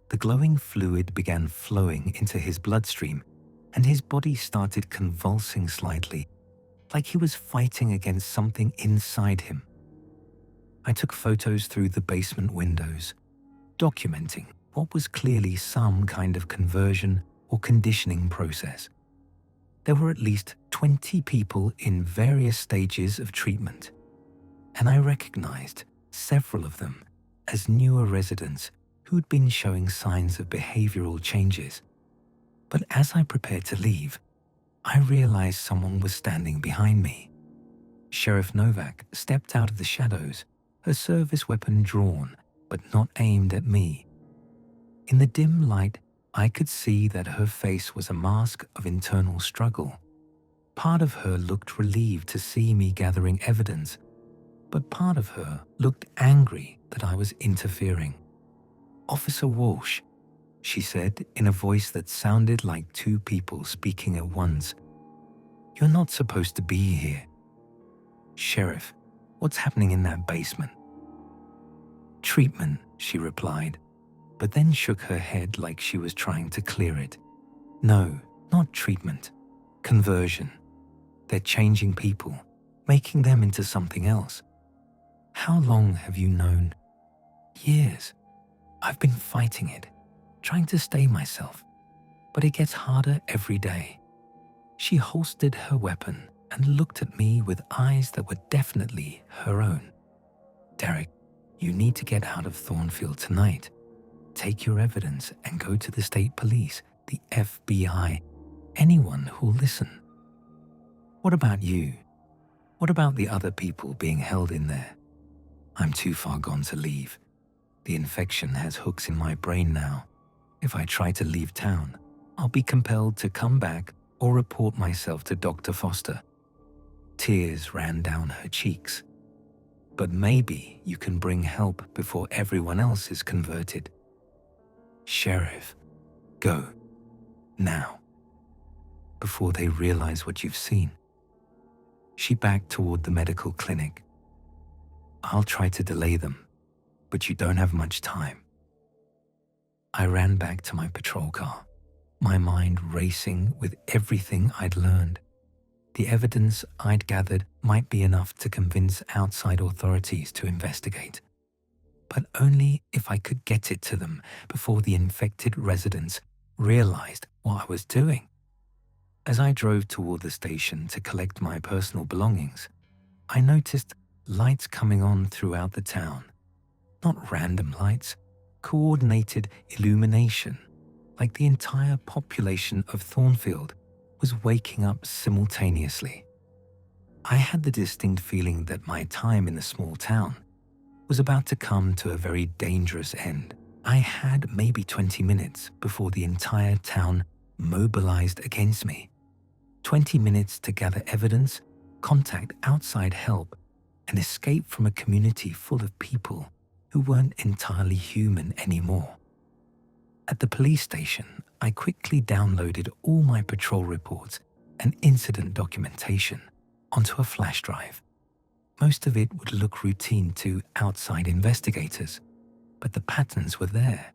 A: The glowing fluid began flowing into his bloodstream, and his body started convulsing slightly, like he was fighting against something inside him. I took photos through the basement windows, documenting what was clearly some kind of conversion or conditioning process. There were at least 20 people in various stages of treatment, and I recognized several of them as newer residents who'd been showing signs of behavioral changes. But as I prepared to leave, I realized someone was standing behind me. Sheriff Novak stepped out of the shadows, her service weapon drawn but not aimed at me. In the dim light, I could see that her face was a mask of internal struggle. Part of her looked relieved to see me gathering evidence, but part of her looked angry that I was interfering. "Officer Walsh," she said in a voice that sounded like two people speaking at once, "you're not supposed to be here." "Sheriff, what's happening in that basement?" "Treatment," she replied, but then shook her head like she was trying to clear it. "No, not treatment. Conversion. They're changing people, making them into something else." "How long have you known?" "Years. I've been fighting it, trying to stay myself, but it gets harder every day." She holstered her weapon and looked at me with eyes that were definitely her own. "Derek, you need to get out of Thornfield tonight. Take your evidence and go to the state police, the FBI, anyone who'll listen." "What about you? What about the other people being held in there?" "I'm too far gone to leave. The infection has hooks in my brain now. If I try to leave town, I'll be compelled to come back or report myself to Dr. Foster." Tears ran down her cheeks. "But maybe you can bring help before everyone else is converted." "Sheriff, go. Now. Before they realize what you've seen." She backed toward the medical clinic. "I'll try to delay them, but you don't have much time." I ran back to my patrol car, my mind racing with everything I'd learned. The evidence I'd gathered might be enough to convince outside authorities to investigate, but only if I could get it to them before the infected residents realized what I was doing. As I drove toward the station to collect my personal belongings, I noticed lights coming on throughout the town. Not random lights, coordinated illumination, like the entire population of Thornfield was waking up simultaneously. I had the distinct feeling that my time in the small town was about to come to a very dangerous end. I had maybe 20 minutes before the entire town mobilized against me. 20 minutes to gather evidence, contact outside help, and escape from a community full of people who weren't entirely human anymore. At the police station, I quickly downloaded all my patrol reports and incident documentation onto a flash drive. Most of it would look routine to outside investigators, but the patterns were there.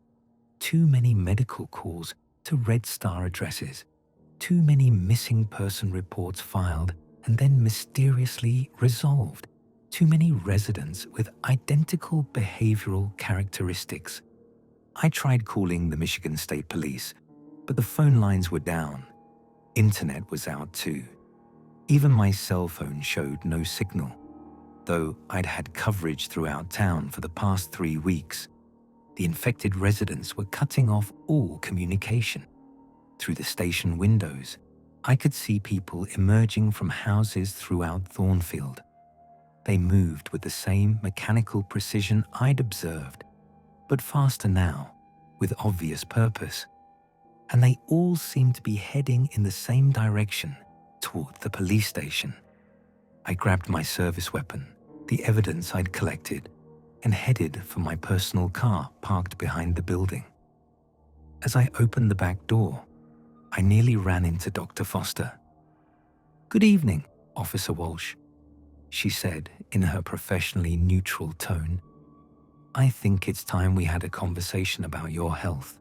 A: Too many medical calls to Red Star addresses, too many missing person reports filed and then mysteriously resolved, too many residents with identical behavioral characteristics. I tried calling the Michigan State Police, but the phone lines were down. Internet was out too. Even my cell phone showed no signal, though I'd had coverage throughout town for the past 3 weeks. The infected residents were cutting off all communication. Through the station windows, I could see people emerging from houses throughout Thornfield. They moved with the same mechanical precision I'd observed, but faster now, with obvious purpose. And they all seemed to be heading in the same direction, toward the police station. I grabbed my service weapon, the evidence I'd collected, and headed for my personal car parked behind the building. As I opened the back door, I nearly ran into Dr. Foster. "Good evening, Officer Walsh," she said in her professionally neutral tone. "I think it's time we had a conversation about your health."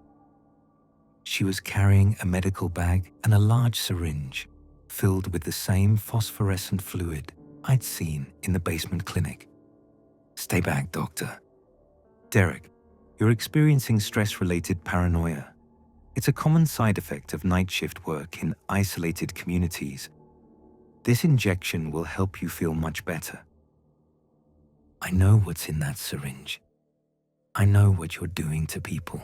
A: She was carrying a medical bag and a large syringe filled with the same phosphorescent fluid I'd seen in the basement clinic. "Stay back, doctor. Derek, you're experiencing stress-related paranoia. It's a common side effect of night shift work in isolated communities. This injection will help you feel much better." "I know what's in that syringe. I know what you're doing to people."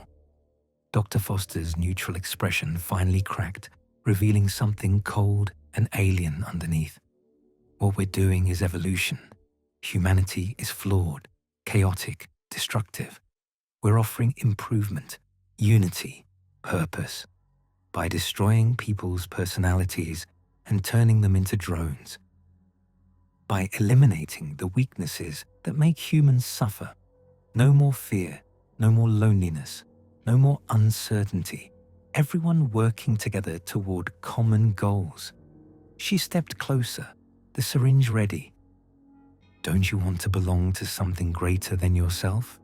A: Dr. Foster's neutral expression finally cracked, revealing something cold and alien underneath. "What we're doing is evolution. Humanity is flawed, chaotic, destructive. We're offering improvement, unity, purpose, by destroying people's personalities and turning them into drones. By eliminating the weaknesses that make humans suffer. No more fear, no more loneliness, no more uncertainty. Everyone working together toward common goals." She stepped closer, the syringe ready. "Don't you want to belong to something greater than yourself?"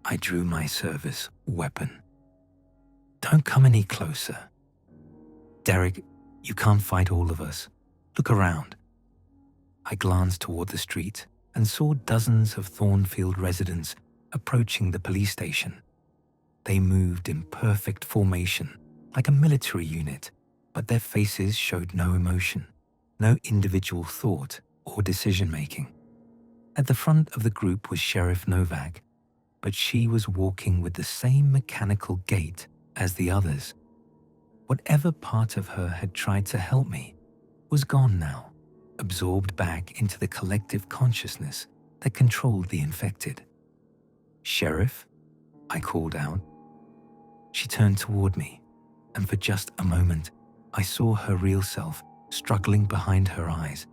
A: I drew my service weapon. "Don't come any closer. Derek, you can't fight all of us. Look around." I glanced toward the street and saw dozens of Thornfield residents approaching the police station. They moved in perfect formation, like a military unit, but their faces showed no emotion, no individual thought or decision-making. At the front of the group was Sheriff Novak, but she was walking with the same mechanical gait as the others. Whatever part of her had tried to help me was gone now, absorbed back into the collective consciousness that controlled the infected. "Sheriff?" I called out. She turned toward me, and for just a moment, I saw her real self struggling behind her eyes.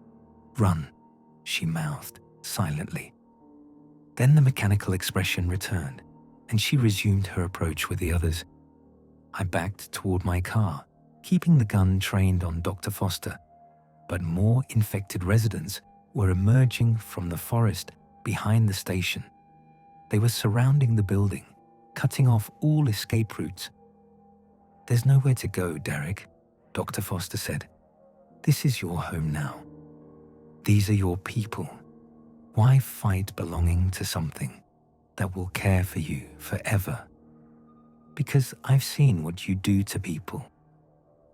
A: "Run," she mouthed silently. Then the mechanical expression returned, and she resumed her approach with the others. I backed toward my car, keeping the gun trained on Dr. Foster, but more infected residents were emerging from the forest behind the station. They were surrounding the building, cutting off all escape routes. "There's nowhere to go, Derek," Dr. Foster said. "This is your home now. These are your people. Why fight belonging to something that will care for you forever? Because I've seen what you do to people.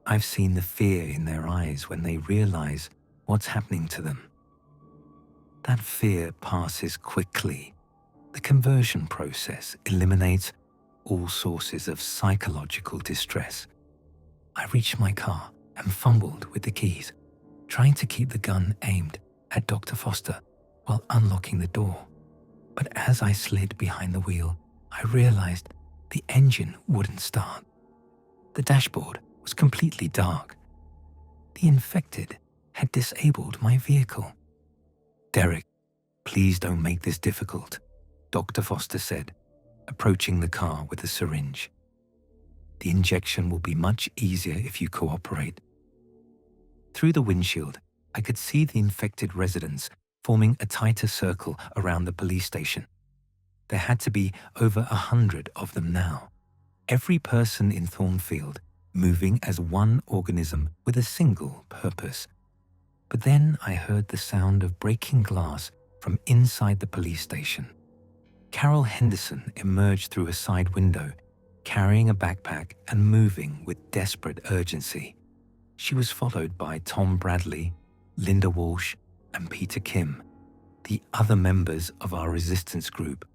A: I've seen the fear in their eyes when they realize what's happening to them. That fear passes quickly. The conversion process eliminates all sources of psychological distress." I reached my car and fumbled with the keys, trying to keep the gun aimed at Dr. Foster while unlocking the door. But as I slid behind the wheel, I realized the engine wouldn't start. The dashboard was completely dark. The infected had disabled my vehicle. "Derek, please don't make this difficult," Dr. Foster said, approaching the car with a syringe. "The injection will be much easier if you cooperate." Through the windshield, I could see the infected residents forming a tighter circle around the police station. There had to be over 100 of them now, every person in Thornfield moving as one organism with a single purpose. But then I heard the sound of breaking glass from inside the police station. Carol Henderson emerged through a side window, carrying a backpack and moving with desperate urgency. She was followed by Tom Bradley, Linda Walsh, and Peter Kim, the other members of our resistance group.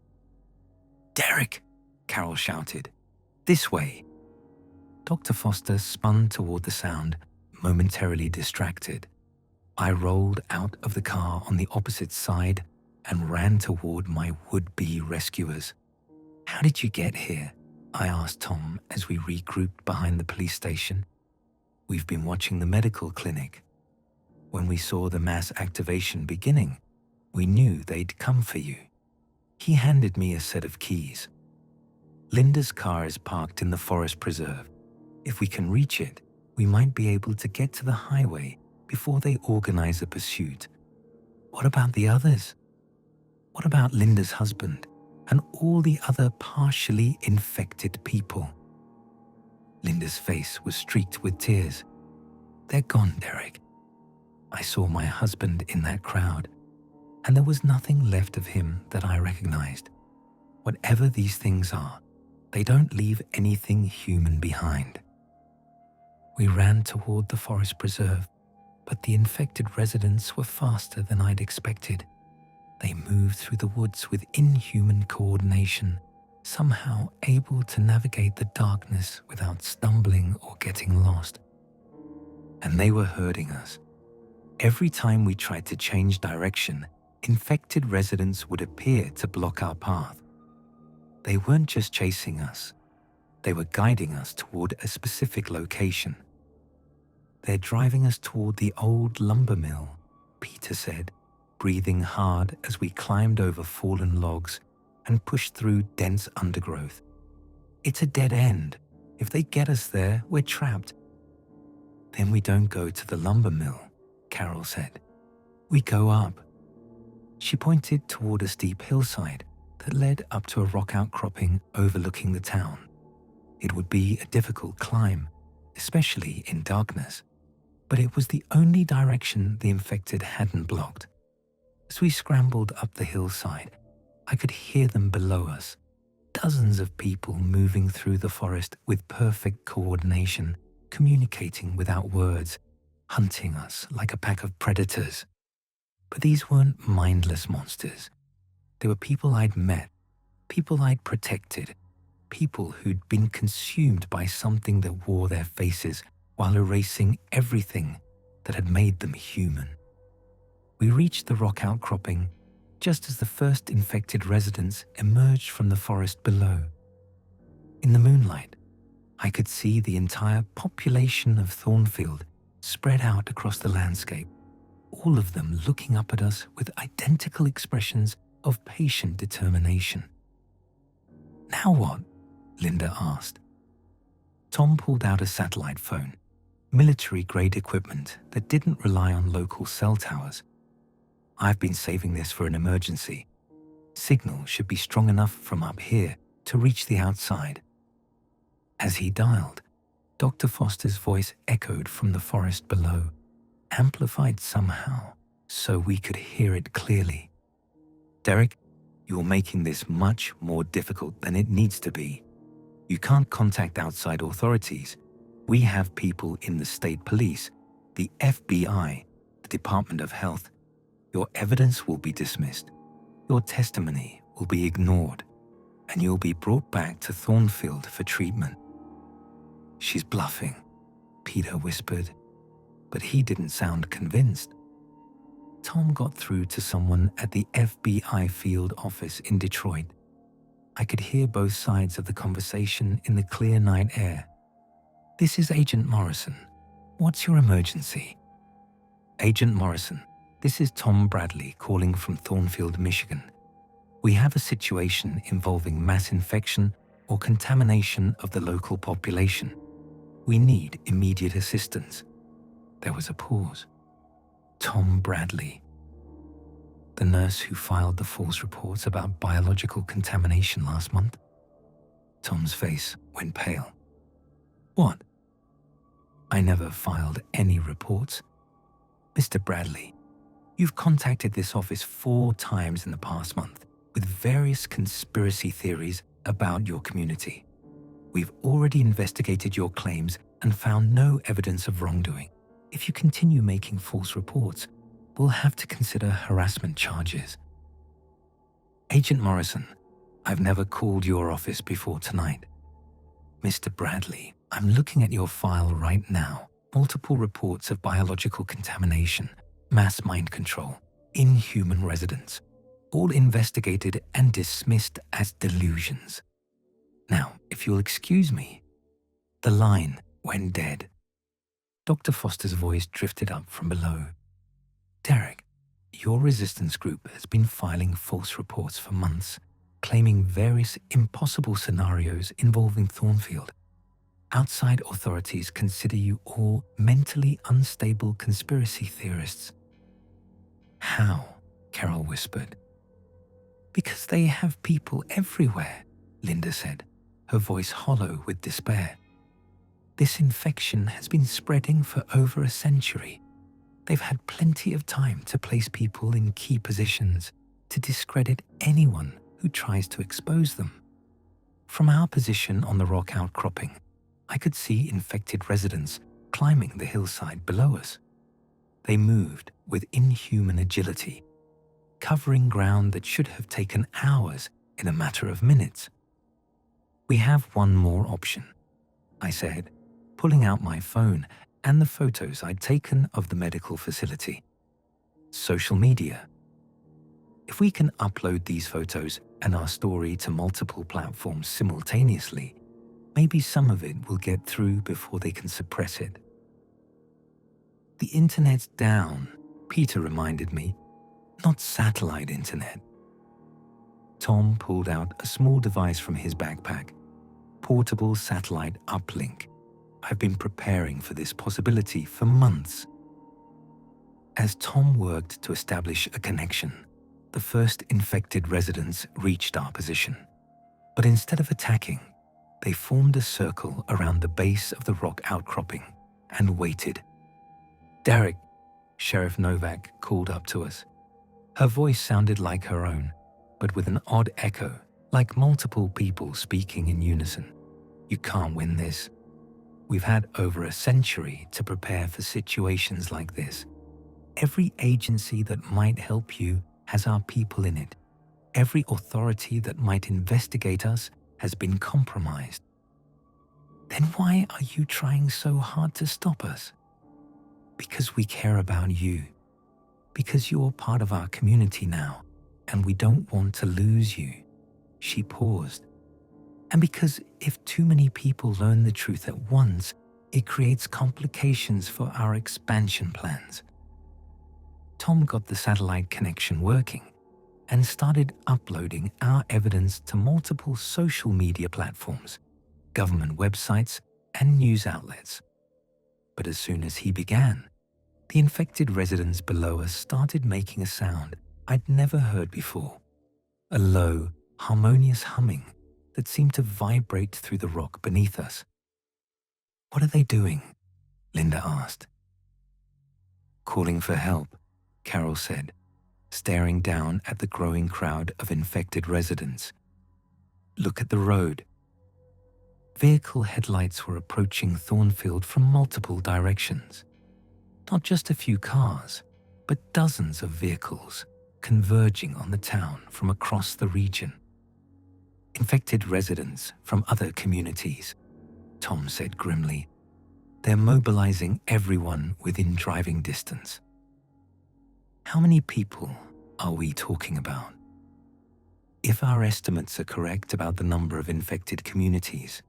A: "Derek!" Carol shouted. "This way!" Dr. Foster spun toward the sound, momentarily distracted. I rolled out of the car on the opposite side and ran toward my would-be rescuers. "How did you get here?" I asked Tom as we regrouped behind the police station. "We've been watching the medical clinic. When we saw the mass activation beginning, we knew they'd come for you." He handed me a set of keys. "Linda's car is parked in the forest preserve. If we can reach it, we might be able to get to the highway before they organize a pursuit." "What about the others? What about Linda's husband and all the other partially infected people?" Linda's face was streaked with tears. "They're gone, Derek. I saw my husband in that crowd, and there was nothing left of him that I recognized. Whatever these things are, they don't leave anything human behind." We ran toward the forest preserve, but the infected residents were faster than I'd expected. They moved through the woods with inhuman coordination, somehow able to navigate the darkness without stumbling or getting lost. And they were herding us. Every time we tried to change direction, infected residents would appear to block our path. They weren't just chasing us. They were guiding us toward a specific location. "They're driving us toward the old lumber mill," Peter said, breathing hard as we climbed over fallen logs and pushed through dense undergrowth. "It's a dead end. If they get us there, we're trapped." "Then we don't go to the lumber mill," Carol said. "We go up." She pointed toward a steep hillside that led up to a rock outcropping overlooking the town. It would be a difficult climb, especially in darkness, but it was the only direction the infected hadn't blocked. As we scrambled up the hillside, I could hear them below us, dozens of people moving through the forest with perfect coordination, communicating without words, hunting us like a pack of predators. But these weren't mindless monsters. They were people I'd met, people I'd protected, people who'd been consumed by something that wore their faces while erasing everything that had made them human. We reached the rock outcropping just as the first infected residents emerged from the forest below. In the moonlight, I could see the entire population of Thornfield spread out across the landscape, all of them looking up at us with identical expressions of patient determination. "Now what?" Linda asked. Tom pulled out a satellite phone, military-grade equipment that didn't rely on local cell towers. "I've been saving this for an emergency. Signal should be strong enough from up here to reach the outside." As he dialed, Dr. Foster's voice echoed from the forest below, amplified somehow so we could hear it clearly. "Derek, you're making this much more difficult than it needs to be. You can't contact outside authorities. We have people in the state police, the FBI, the Department of Health. Your evidence will be dismissed. Your testimony will be ignored, and you'll be brought back to Thornfield for treatment." "She's bluffing," Peter whispered, but he didn't sound convinced. Tom got through to someone at the FBI field office in Detroit. I could hear both sides of the conversation in the clear night air. "This is Agent Morrison. What's your emergency?" "Agent Morrison, this is Tom Bradley calling from Thornfield, Michigan. We have a situation involving mass infection or contamination of the local population. We need immediate assistance." There was a pause. Tom Bradley, the nurse who filed the false reports about biological contamination last month? Tom's face went pale. "What?" "I never filed any reports. Mr. Bradley, you've contacted this office 4 times in the past month with various conspiracy theories about your community. We've already investigated your claims and found no evidence of wrongdoing. If you continue making false reports, we'll have to consider harassment charges. Agent Morrison, I've never called your office before tonight. Mr. Bradley, I'm looking at your file right now. Multiple reports of biological contamination, mass mind control, inhuman residents, all investigated and dismissed as delusions. Now, if you'll excuse me, the line went dead. Dr. Foster's voice drifted up from below. Derek, your resistance group has been filing false reports for months, claiming various impossible scenarios involving Thornfield. Outside authorities consider you all mentally unstable conspiracy theorists. How? Carol whispered. Because they have people everywhere, Linda said, her voice hollow with despair. This infection has been spreading for over a century. They've had plenty of time to place people in key positions to discredit anyone who tries to expose them. From our position on the rock outcropping, I could see infected residents climbing the hillside below us. They moved with inhuman agility, covering ground that should have taken hours in a matter of minutes. We have one more option, I said, pulling out my phone and the photos I'd taken of the medical facility. Social media. If we can upload these photos and our story to multiple platforms simultaneously, maybe some of it will get through before they can suppress it. The internet's down, Peter reminded me, not satellite internet. Tom pulled out a small device from his backpack, portable satellite uplink. I've been preparing for this possibility for months. As Tom worked to establish a connection, the first infected residents reached our position. But instead of attacking, they formed a circle around the base of the rock outcropping and waited. Derek, Sheriff Novak called up to us. Her voice sounded like her own, but with an odd echo, like multiple people speaking in unison. You can't win this. We've had over a century to prepare for situations like this. Every agency that might help you has our people in it. Every authority that might investigate us has been compromised. Then why are you trying so hard to stop us? Because we care about you. Because you're part of our community now, and we don't want to lose you. She paused. And because if too many people learn the truth at once, it creates complications for our expansion plans. Tom got the satellite connection working and started uploading our evidence to multiple social media platforms, government websites, and news outlets. But as soon as he began, the infected residents below us started making a sound I'd never heard before, a low, harmonious humming that seemed to vibrate through the rock beneath us. What are they doing? Linda asked. Calling for help, Carol said, staring down at the growing crowd of infected residents. Look at the road. Vehicle headlights were approaching Thornfield from multiple directions. Not just a few cars, but dozens of vehicles converging on the town from across the region. Infected residents from other communities, Tom said grimly. They're mobilizing everyone within driving distance. How many people are we talking about? If our estimates are correct about the number of infected communities,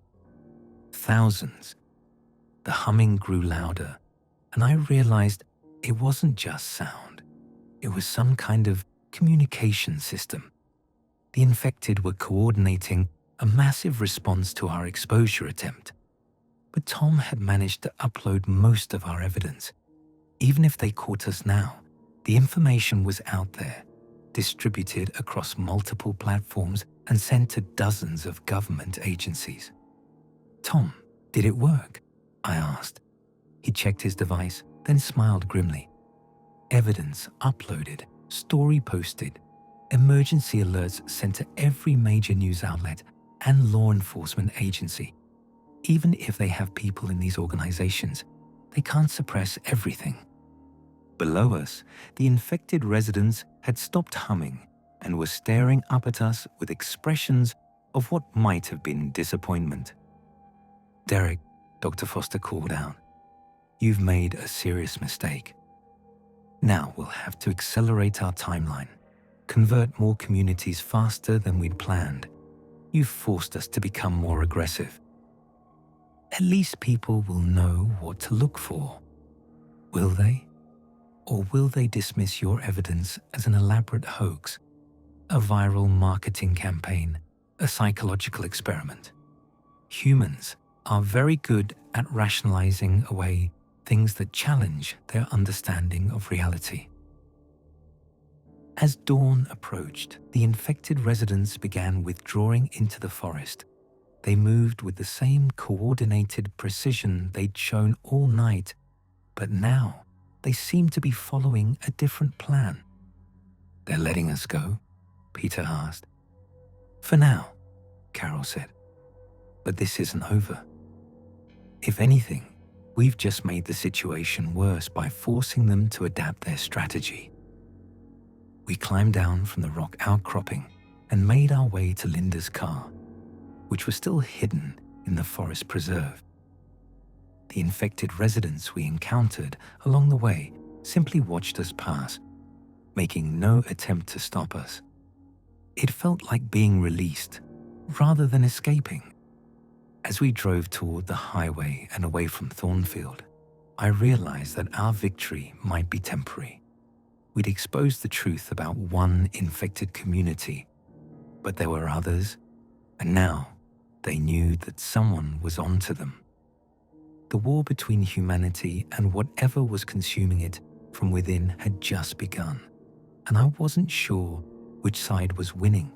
A: thousands. The humming grew louder, and I realized it wasn't just sound. It was some kind of communication system. The infected were coordinating a massive response to our exposure attempt. But Tom had managed to upload most of our evidence. Even if they caught us now, the information was out there, distributed across multiple platforms and sent to dozens of government agencies. Tom, did it work? I asked. He checked his device, then smiled grimly. Evidence uploaded, story posted, emergency alerts sent to every major news outlet and law enforcement agency. Even if they have people in these organizations, they can't suppress everything. Below us, the infected residents had stopped humming and were staring up at us with expressions of what might have been disappointment. "Derek," Dr. Foster called out, "you've made a serious mistake. Now we'll have to accelerate our timeline, convert more communities faster than we'd planned. You've forced us to become more aggressive. At least people will know what to look for. Will they? Or will they dismiss your evidence as an elaborate hoax, a viral marketing campaign, a psychological experiment? Humans are very good at rationalizing away things that challenge their understanding of reality." As dawn approached, the infected residents began withdrawing into the forest. They moved with the same coordinated precision they'd shown all night, but now they seemed to be following a different plan. "They're letting us go?" Peter asked. "For now," Carol said. "But this isn't over. If anything, we've just made the situation worse by forcing them to adapt their strategy." We climbed down from the rock outcropping and made our way to Linda's car, which was still hidden in the forest preserve. The infected residents we encountered along the way simply watched us pass, making no attempt to stop us. It felt like being released rather than escaping. As we drove toward the highway and away from Thornfield, I realized that our victory might be temporary. We'd exposed the truth about one infected community, but there were others, and now they knew that someone was onto them. The war between humanity and whatever was consuming it from within had just begun, and I wasn't sure which side was winning.